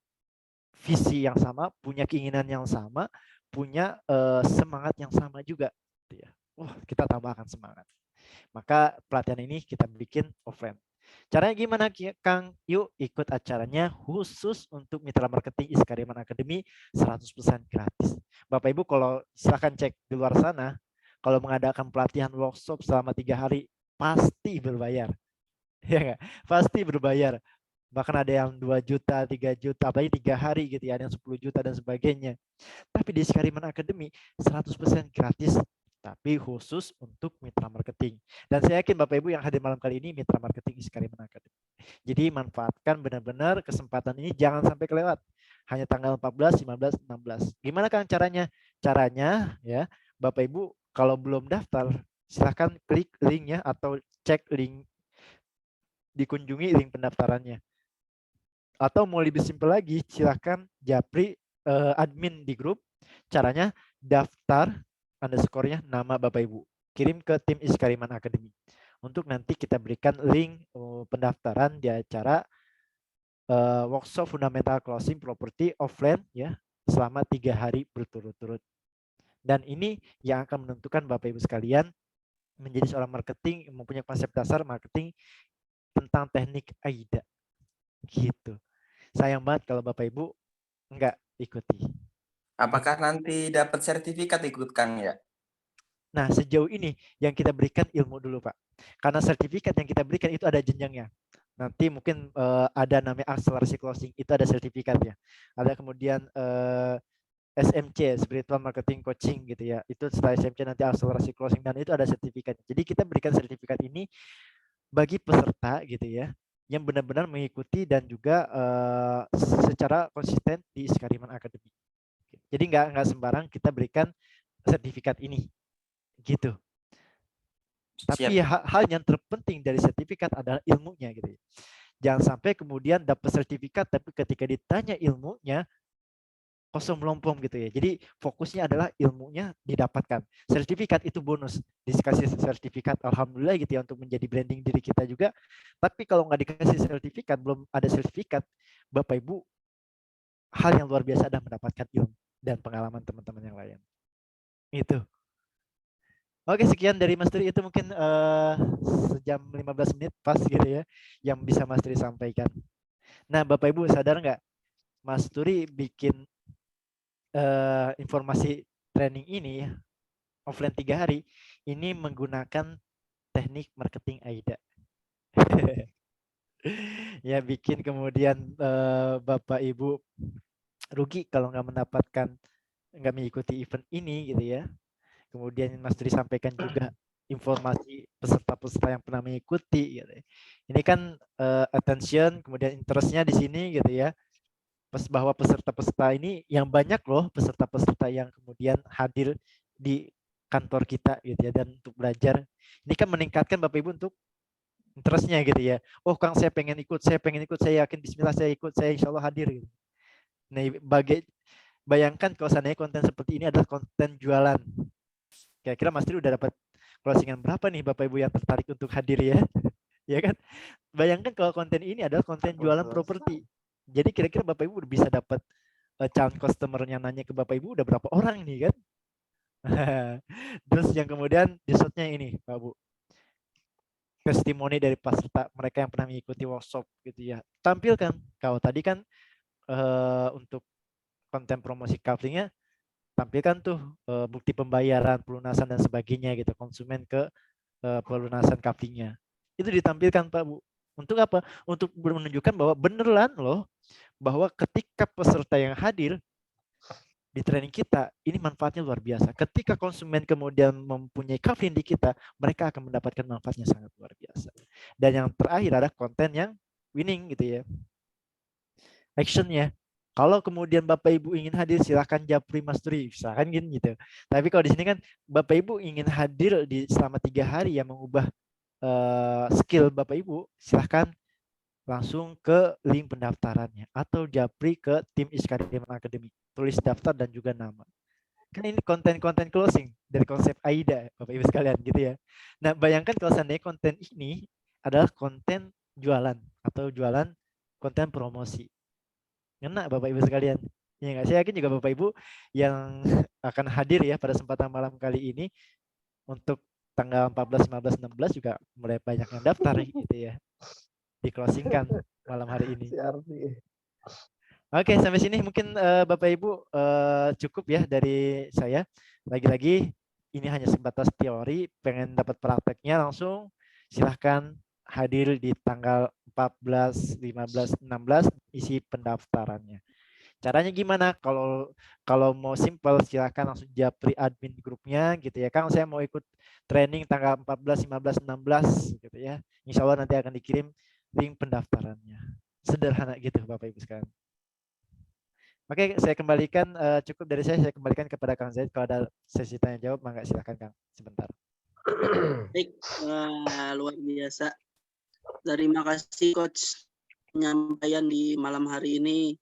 S3: visi yang sama, punya keinginan yang sama, punya semangat yang sama juga gitu ya. Wah, kita tambahkan semangat. Maka pelatihan ini kita bikin offline. Caranya gimana Kang? Yuk ikut acaranya khusus untuk mitra marketing Iskariman Academy 100% gratis. Bapak Ibu kalau silahkan cek di luar sana, kalau mengadakan pelatihan workshop selama 3 hari pasti berbayar. Ya nggak? Pasti berbayar. Bahkan ada yang 2 juta, 3 juta, apalagi 3 hari gitu ya, ada yang 10 juta dan sebagainya. Tapi di Iskariman Academy 100% gratis. Tapi khusus untuk mitra marketing. Dan saya yakin Bapak Ibu yang hadir malam kali ini mitra marketing Iskariman Academy. Jadi manfaatkan benar-benar kesempatan ini jangan sampai kelewat. Hanya tanggal 14, 15, 16. Gimana Kang caranya? Caranya ya Bapak Ibu kalau belum daftar silahkan klik linknya atau cek link, dikunjungi link pendaftarannya. Atau mau lebih simpel lagi silahkan japri admin di grup. Caranya daftar underscore-nya nama Bapak Ibu. Kirim ke tim Iskariman Academy. Untuk nanti kita berikan link pendaftaran di acara workshop fundamental closing property offline ya selama 3 hari berturut-turut. Dan ini yang akan menentukan Bapak Ibu sekalian menjadi seorang marketing mempunyai konsep dasar marketing tentang teknik AIDA. Gitu. Sayang banget kalau Bapak Ibu enggak ikuti.
S8: Apakah nanti dapat sertifikat ikut Kang ya?
S3: Nah, sejauh ini yang kita berikan ilmu dulu, Pak. Karena sertifikat yang kita berikan itu ada jenjangnya. Nanti mungkin ada namanya akselerasi closing, itu ada sertifikat ya. Ada kemudian SMC, Spiritual Marketing Coaching gitu ya. Itu setelah SMC nanti akselerasi closing dan itu ada sertifikat. Jadi kita berikan sertifikat ini bagi peserta gitu ya, yang benar-benar mengikuti dan juga secara konsisten di Iskariman Academy. Jadi nggak sembarang kita berikan sertifikat ini, gitu. Tapi hal yang terpenting dari sertifikat adalah ilmunya, gitu. Jangan sampai kemudian dapat sertifikat, tapi ketika ditanya ilmunya kosong melompong, gitu ya. Jadi fokusnya adalah ilmunya didapatkan. Sertifikat itu bonus, dikasih sertifikat, alhamdulillah gitu ya untuk menjadi branding diri kita juga. Tapi kalau nggak dikasih sertifikat, belum ada sertifikat, Bapak Ibu hal yang luar biasa adalah mendapatkan ilmu dan pengalaman teman-teman yang lain. Itu. Oke, sekian dari Mas Turi. Itu mungkin sejam 15 menit pas gitu ya yang bisa Mas Turi sampaikan. Nah, Bapak Ibu sadar nggak Mas Turi bikin informasi training ini offline 3 hari ini menggunakan teknik marketing AIDA. Ya, bikin kemudian Bapak Ibu rugi kalau nggak mengikuti event ini gitu ya. Kemudian Mas Dri sampaikan juga informasi peserta-peserta yang pernah mengikuti gitu. Ini kan attention, kemudian interestnya di sini gitu ya. Bahwa peserta-peserta ini yang banyak loh peserta-peserta yang kemudian hadir di kantor kita gitu ya, dan untuk belajar. Ini kan meningkatkan Bapak Ibu untuk interestnya gitu ya. Oh Kang, saya pengen ikut, saya yakin bismillah saya ikut, saya insya Allah hadir gitu. Nah, bayangkan kalau seandainya konten seperti ini adalah konten jualan. Kira-kira Mas Tri udah dapat closingan berapa nih Bapak Ibu yang tertarik untuk hadir ya? Ya kan? Bayangkan kalau konten ini adalah konten jualan properti. Jadi kira-kira Bapak Ibu udah bisa dapat calon customer yang nanya ke Bapak Ibu udah berapa orang nih kan? Terus yang kemudian dessert-nya ini Pak Bu. Testimoni dari peserta mereka yang pernah mengikuti workshop gitu ya. Tampilkan. Kalau tadi kan untuk konten promosi couplingnya tampilkan tuh bukti pembayaran, pelunasan dan sebagainya gitu, konsumen ke pelunasan couplingnya. Itu ditampilkan Pak Bu. Untuk apa? Untuk menunjukkan bahwa beneran loh, bahwa ketika peserta yang hadir di training kita, ini manfaatnya luar biasa. Ketika konsumen kemudian mempunyai coupling di kita, mereka akan mendapatkan manfaatnya sangat luar biasa. Dan yang terakhir ada konten yang winning gitu ya. Actionnya. Kalau kemudian Bapak Ibu ingin hadir, silahkan japri masturi, misalkan gitu. Tapi kalau di sini kan Bapak Ibu ingin hadir di selama 3 hari yang mengubah skill Bapak Ibu, silahkan langsung ke link pendaftarannya atau japri ke tim Iskadiman Academy, tulis daftar dan juga nama. Kan ini konten-konten closing dari konsep AIDA Bapak Ibu sekalian gitu ya. Nah, bayangkan kalau seandainya konten ini adalah konten jualan atau jualan konten promosi. Ngena Bapak Ibu sekalian. Ya nggak? Saya yakin juga Bapak Ibu yang akan hadir ya pada kesempatan malam kali ini untuk tanggal 14, 15, 16 juga mulai banyak yang daftar gitu ya. Di closingkan malam hari ini. Oke, sampai sini mungkin Bapak Ibu cukup ya dari saya. Lagi-lagi ini hanya sebatas teori, pengen dapat prakteknya langsung silahkan hadir di tanggal 14, 15, 16 isi pendaftarannya. Caranya gimana? Kalau mau simple silahkan langsung japri admin grupnya gitu ya. Kang, saya mau ikut training tanggal 14, 15, 16 gitu ya. Insya Allah nanti akan dikirim link pendaftarannya. Sederhana gitu Bapak Ibu sekalian. Oke, saya kembalikan cukup dari saya kembalikan kepada Kang Zaid. Kalau ada sesi tanya jawab, mangga silakan Kang sebentar.
S1: Baik, luar biasa. Terima kasih Coach penyampaian di malam hari ini.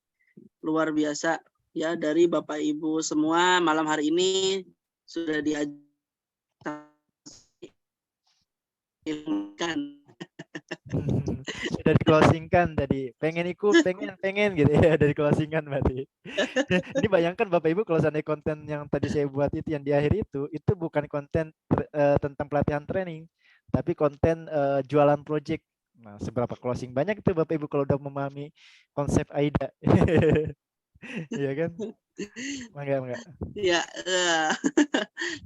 S1: Luar biasa ya, dari Bapak Ibu semua malam hari ini sudah diajarkan.
S3: Sudah di closingkan tadi, pengen ikut, pengen gitu ya, dari closingkan berarti. Ini bayangkan Bapak Ibu kalau seandainya konten yang tadi saya buat itu yang di akhir itu bukan konten tentang pelatihan training, tapi konten jualan project. Nah, seberapa closing banyak itu Bapak Ibu kalau udah memahami konsep AIDA. Iya kan? Mangga.
S1: Ya,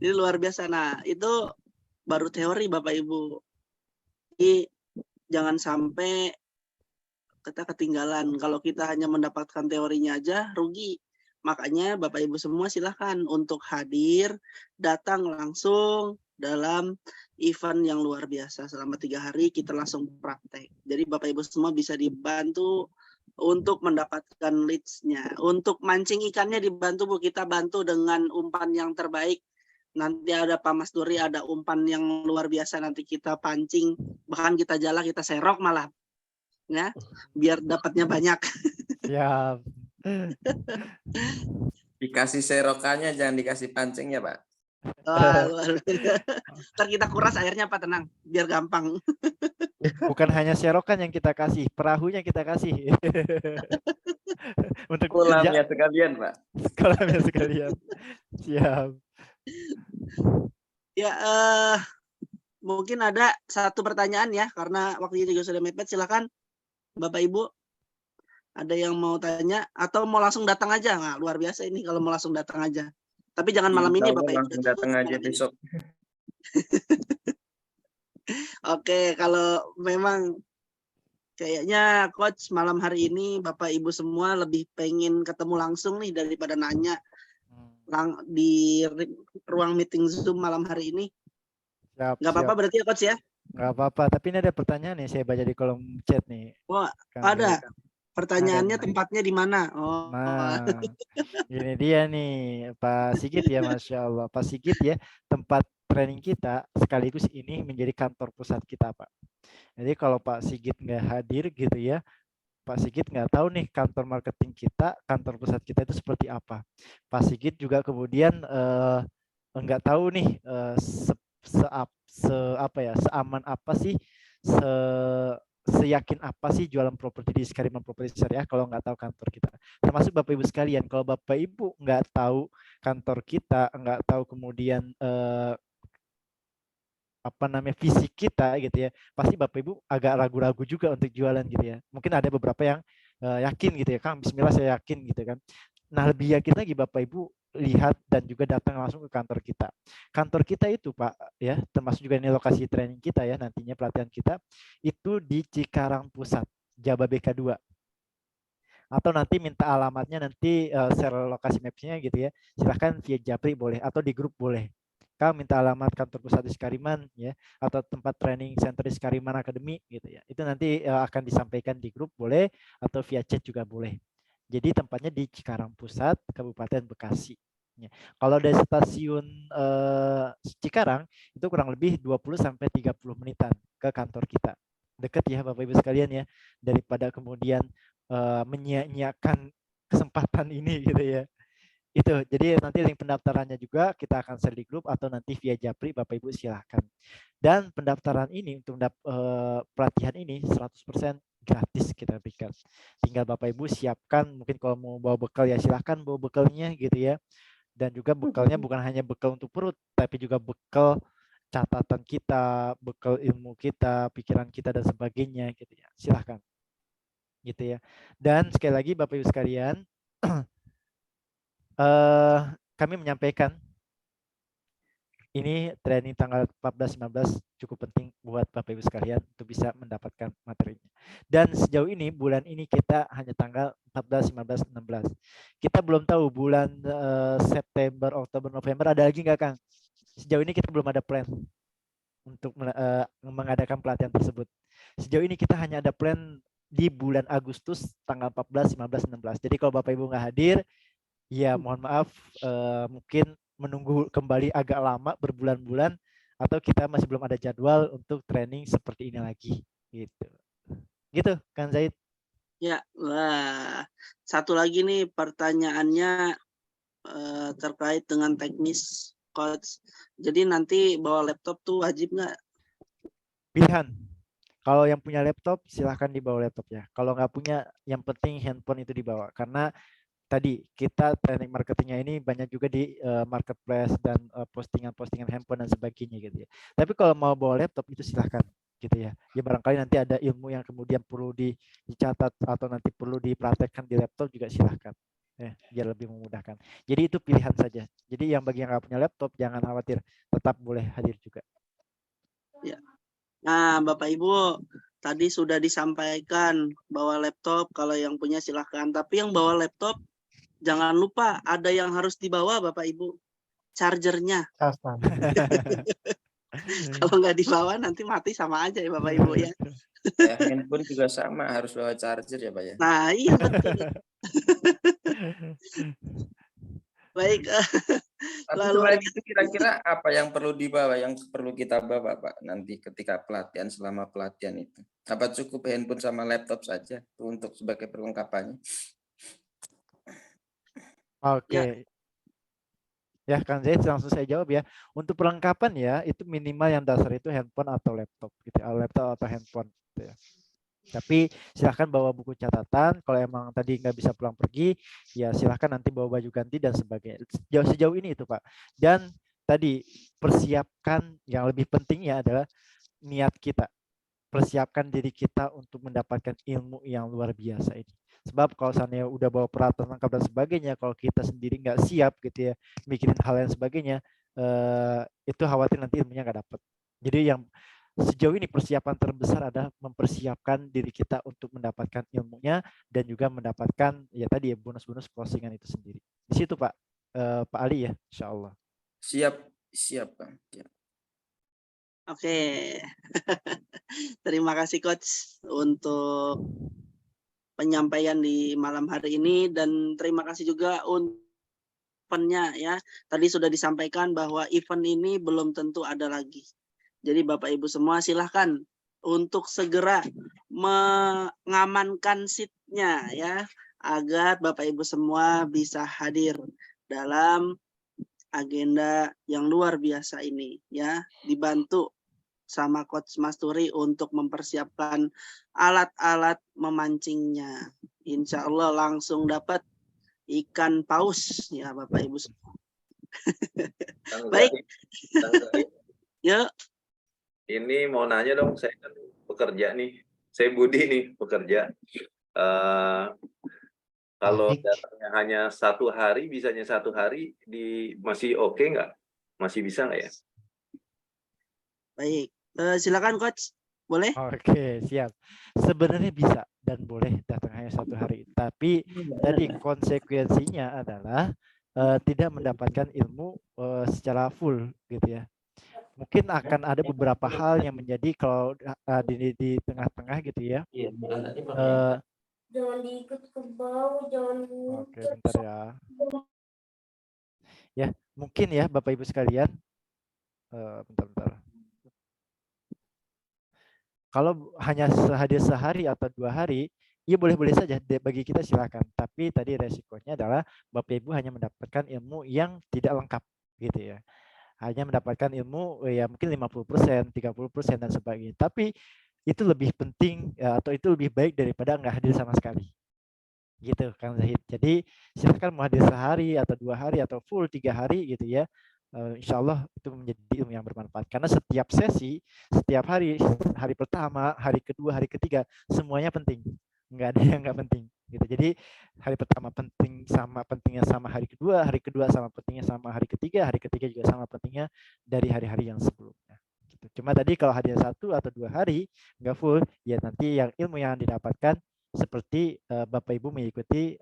S1: ini luar biasa. Nah, itu baru teori Bapak Ibu. Jadi jangan sampai kita ketinggalan. Kalau kita hanya mendapatkan teorinya aja, rugi. Makanya Bapak Ibu semua silahkan untuk hadir, datang langsung dalam event yang luar biasa. Selama 3 hari kita langsung praktek. Jadi Bapak Ibu semua bisa dibantu untuk mendapatkan leads-nya. Untuk mancing ikannya dibantu Bu, kita bantu dengan umpan yang terbaik. Nanti ada Pak Mas Duri, ada umpan yang luar biasa nanti kita pancing, bahkan kita jala, kita serok malah. Ya, biar dapatnya banyak.
S3: Siap.
S8: Dikasih serokannya, jangan dikasih pancingnya, Pak.
S1: Ntar kita kuras airnya Pak, tenang, biar gampang.
S3: Bukan hanya serokan yang kita kasih, perahunya kita kasih. Untuk
S8: kolamnya sekalian, Pak.
S3: Kolamnya sekalian. Siap.
S1: Ya, mungkin ada satu pertanyaan ya, karena waktunya juga sudah mepet. Silakan Bapak Ibu, ada yang mau tanya atau mau langsung datang aja? Nah, luar biasa ini kalau mau langsung datang aja. Tapi jangan malam ini Bapak Ibu.
S8: Langsung datang aja besok.
S1: Oke, kalau memang kayaknya Coach malam hari ini Bapak Ibu semua lebih pengen ketemu langsung nih daripada nanya di ruang meeting Zoom malam hari ini. Nggak apa-apa berarti ya Coach ya?
S3: Nggak apa-apa, tapi ini ada pertanyaan nih saya baca di kolom chat nih.
S1: Oh, ada. Pertanyaannya tempatnya di mana? Oh.
S3: Nah, ini dia nih Pak Sigit ya, Masya Allah. Pak Sigit ya, tempat training kita sekaligus ini menjadi kantor pusat kita Pak. Jadi kalau Pak Sigit nggak hadir gitu ya, Pak Sigit nggak tahu nih kantor marketing kita, kantor pusat kita itu seperti apa. Pak Sigit juga kemudian nggak tahu nih seaman apa sih, seyakin apa sih jualan properti di Iskadiman Property Syariah kalau nggak tahu kantor kita. Termasuk Bapak Ibu sekalian, kalau Bapak Ibu nggak tahu kantor kita, nggak tahu kemudian visi kita gitu ya, pasti Bapak Ibu agak ragu-ragu juga untuk jualan gitu ya. Mungkin ada beberapa yang yakin gitu ya, Kang, bismillah saya yakin gitu kan. Nah, lebih yakin lagi Bapak Ibu lihat dan juga datang langsung ke kantor kita. Kantor kita itu Pak ya, termasuk juga ini lokasi training kita ya, nantinya pelatihan kita itu di Cikarang Pusat, Jababeka 2. Atau nanti minta alamatnya, nanti share lokasi mapsnya gitu ya. Silahkan via Japri boleh atau di grup boleh. Kang minta alamat kantor pusat di Skariman ya, atau tempat training center di Skariman Academy gitu ya. Itu nanti akan disampaikan di grup boleh atau via chat juga boleh. Jadi tempatnya di Cikarang Pusat, Kabupaten Bekasi. Ya. Kalau dari stasiun Cikarang itu kurang lebih 20 sampai 30 menitan ke kantor kita. Dekat ya Bapak Ibu sekalian ya, daripada kemudian menyia-nyiakan kesempatan ini gitu ya. Itu, jadi nanti link pendaftarannya juga kita akan share di grup atau nanti via Japri, Bapak Ibu silahkan. Dan pendaftaran ini untuk pelatihan ini 100% gratis kita berikan. Tinggal Bapak Ibu siapkan, mungkin kalau mau bawa bekal ya silahkan bawa bekalnya gitu ya. Dan juga bekalnya bukan hanya bekal untuk perut, tapi juga bekal catatan kita, bekal ilmu kita, pikiran kita dan sebagainya gitu ya. Silahkan. Gitu ya. Dan sekali lagi Bapak Ibu sekalian, kami menyampaikan ini training tanggal 14-15 cukup penting buat Bapak Ibu sekalian untuk bisa mendapatkan materinya. Dan sejauh ini bulan ini kita hanya tanggal 14, 15, 16. Kita belum tahu bulan September, Oktober, November ada lagi nggak Kang? Sejauh ini kita belum ada plan untuk mengadakan pelatihan tersebut. Sejauh ini kita hanya ada plan di bulan Agustus tanggal 14, 15, 16. Jadi kalau Bapak Ibu nggak hadir, ya mohon maaf, mungkin menunggu kembali agak lama berbulan-bulan atau kita masih belum ada jadwal untuk training seperti ini lagi gitu. Gitu Kang Zaid.
S1: Ya, wah. Satu lagi nih pertanyaannya terkait dengan teknis coach. Jadi nanti bawa laptop tuh wajib nggak?
S3: Pilihan. Kalau yang punya laptop silahkan dibawa laptop ya. Kalau nggak punya, yang penting handphone itu dibawa karena tadi kita training marketingnya ini banyak juga di marketplace dan postingan-postingan handphone dan sebagainya gitu ya. Tapi kalau mau bawa laptop itu silahkan gitu ya. Ya barangkali nanti ada ilmu yang kemudian perlu dicatat atau nanti perlu dipraktekkan di laptop juga silahkan. Ya, biar lebih memudahkan. Jadi itu pilihan saja. Jadi yang bagi yang nggak punya laptop jangan khawatir, tetap boleh hadir juga.
S1: Ya. Nah, Bapak Ibu, tadi sudah disampaikan bawa laptop, kalau yang punya silahkan. Tapi yang bawa laptop jangan lupa ada yang harus dibawa Bapak Ibu, chargernya. Kalau nggak dibawa nanti mati sama aja ya Bapak Ibu ya.
S8: Ya, handphone juga sama harus bawa charger ya Pak ya.
S1: Nah iya betul. Baik.
S8: Tapi selain itu kira-kira apa yang perlu dibawa, yang perlu kita bawa Pak nanti ketika pelatihan, selama pelatihan itu? Apa cukup handphone sama laptop saja untuk sebagai perlengkapannya?
S3: Oke. Ya Kang Zaid langsung saya jawab ya. Untuk perlengkapan ya itu minimal yang dasar itu handphone atau laptop gitu, laptop atau handphone gitu ya. Tapi silahkan bawa buku catatan. Kalau emang tadi nggak bisa pulang pergi, ya silahkan nanti bawa baju ganti dan sebagainya. Sejauh ini itu Pak. Dan tadi persiapkan, yang lebih pentingnya adalah niat kita. Persiapkan diri kita untuk mendapatkan ilmu yang luar biasa ini. Sebab kalau misalnya udah bawa peralatan lengkap dan sebagainya, kalau kita sendiri nggak siap gitu ya, mikirin hal yang sebagainya, itu khawatir nanti ilmunya nggak dapat. Jadi yang sejauh ini persiapan terbesar adalah mempersiapkan diri kita untuk mendapatkan ilmunya dan juga mendapatkan ya tadi ya bonus-bonus closingan itu sendiri. Di situ Pak, Pak Ali ya, insya Allah.
S8: Siap Pak. Ya.
S1: Oke. Terima kasih Coach untuk penyampaian di malam hari ini dan terima kasih juga untuk eventnya ya. Tadi sudah disampaikan bahwa event ini belum tentu ada lagi. Jadi Bapak Ibu semua silahkan untuk segera mengamankan seatnya ya agar Bapak Ibu semua bisa hadir dalam agenda yang luar biasa ini ya, dibantu sama Coach Masturi untuk mempersiapkan alat-alat memancingnya. Insya Allah langsung dapat ikan paus ya Bapak Ibu semua. Baik. Yuk.
S9: Ini mau nanya dong, saya kan pekerja nih. Saya Budi nih, pekerja. Kalau
S3: Baik.
S9: datangnya hanya 1 hari, bisanya 1 hari masih oke nggak? Masih bisa nggak ya?
S1: Baik. Silakan Coach. Boleh?
S3: Oke, siap. Sebenarnya bisa dan boleh datang hanya 1 hari. Tapi tadi konsekuensinya adalah tidak mendapatkan ilmu secara full gitu ya. Mungkin akan ada beberapa hal yang menjadi kalau di tengah-tengah gitu ya.
S10: Jangan diikut ke bawah, jangan
S3: Oke, bentar ya. Ya, mungkin ya Bapak Ibu sekalian. Bentar. Kalau hanya sehari atau 2 hari, ya boleh-boleh saja bagi kita silakan. Tapi tadi resikonya adalah Bapak Ibu hanya mendapatkan ilmu yang tidak lengkap gitu ya. Hanya mendapatkan ilmu ya mungkin 50%, 30% dan sebagainya. Tapi itu lebih penting atau itu lebih baik daripada nggak hadir sama sekali. Gitu Kang Zahid. Jadi silakan mau hadir sehari atau 2 hari atau full 3 hari gitu ya. Insya Allah itu menjadi ilmu yang bermanfaat karena setiap sesi, setiap hari pertama, hari kedua, hari ketiga semuanya penting, nggak ada yang nggak penting gitu. Jadi hari pertama pentingnya sama hari kedua sama pentingnya sama hari ketiga juga sama pentingnya dari hari-hari yang sebelumnya gitu. Cuma tadi kalau hadir 1 atau 2 hari nggak full ya nanti yang ilmu yang didapatkan seperti Bapak Ibu mengikuti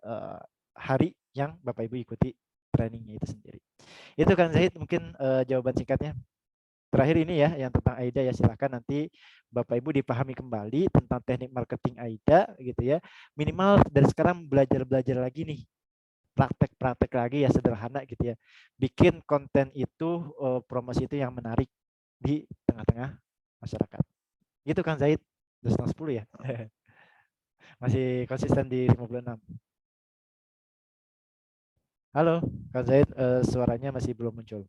S3: hari yang Bapak Ibu ikuti trainingnya itu sendiri. Itu kan Zahid mungkin jawaban singkatnya. Terakhir ini ya yang tentang AIDA ya silahkan nanti Bapak Ibu dipahami kembali tentang teknik marketing AIDA gitu ya. Minimal dari sekarang belajar lagi nih. Praktek lagi ya sederhana gitu ya. Bikin konten itu promosi itu yang menarik di tengah-tengah masyarakat. Gitu kan Zahid. 2,10 ya. Masih konsisten di 56. Halo, Kang Zaid, suaranya masih belum muncul.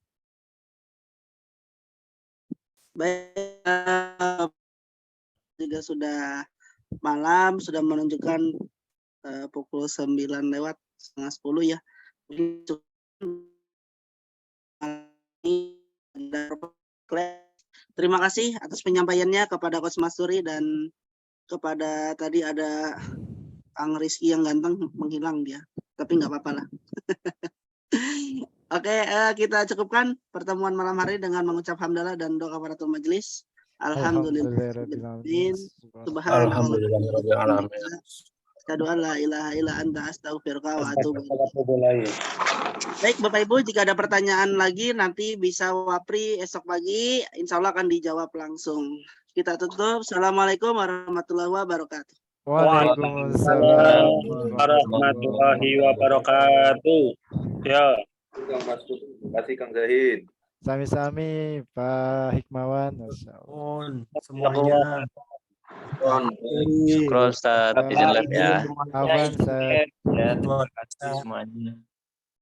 S1: Baik, juga sudah malam, sudah menunjukkan pukul 9 lewat setengah 10 ya. Terima kasih atas penyampaiannya kepada Coach Masuri dan kepada tadi ada Kang Rizky yang ganteng menghilang dia, tapi nggak apa-apa lah. Oke, kita cukupkan pertemuan malam hari dengan mengucap hamdalah dan doa kafaratul majelis. Alhamdulillahirabbil Subhanallah. Asyhadu an la ilaha illa anta astaghfiruka wa atubu ilaik. Baik Bapak Ibu, jika ada pertanyaan lagi nanti bisa wapri esok pagi, insya Allah akan dijawab langsung. Kita tutup. Assalamualaikum warahmatullahi wabarakatuh.
S3: Waalaikumsalam
S7: warahmatullahi wabarakatuh. Ya.
S9: Terima kasih Kang Zahid.
S3: Sami-sami Pak Hikmawan.
S8: Semuanya.
S2: Syukron Ustaz, izin live ya.
S3: Awan,
S8: Ya, terima kasih semuanya.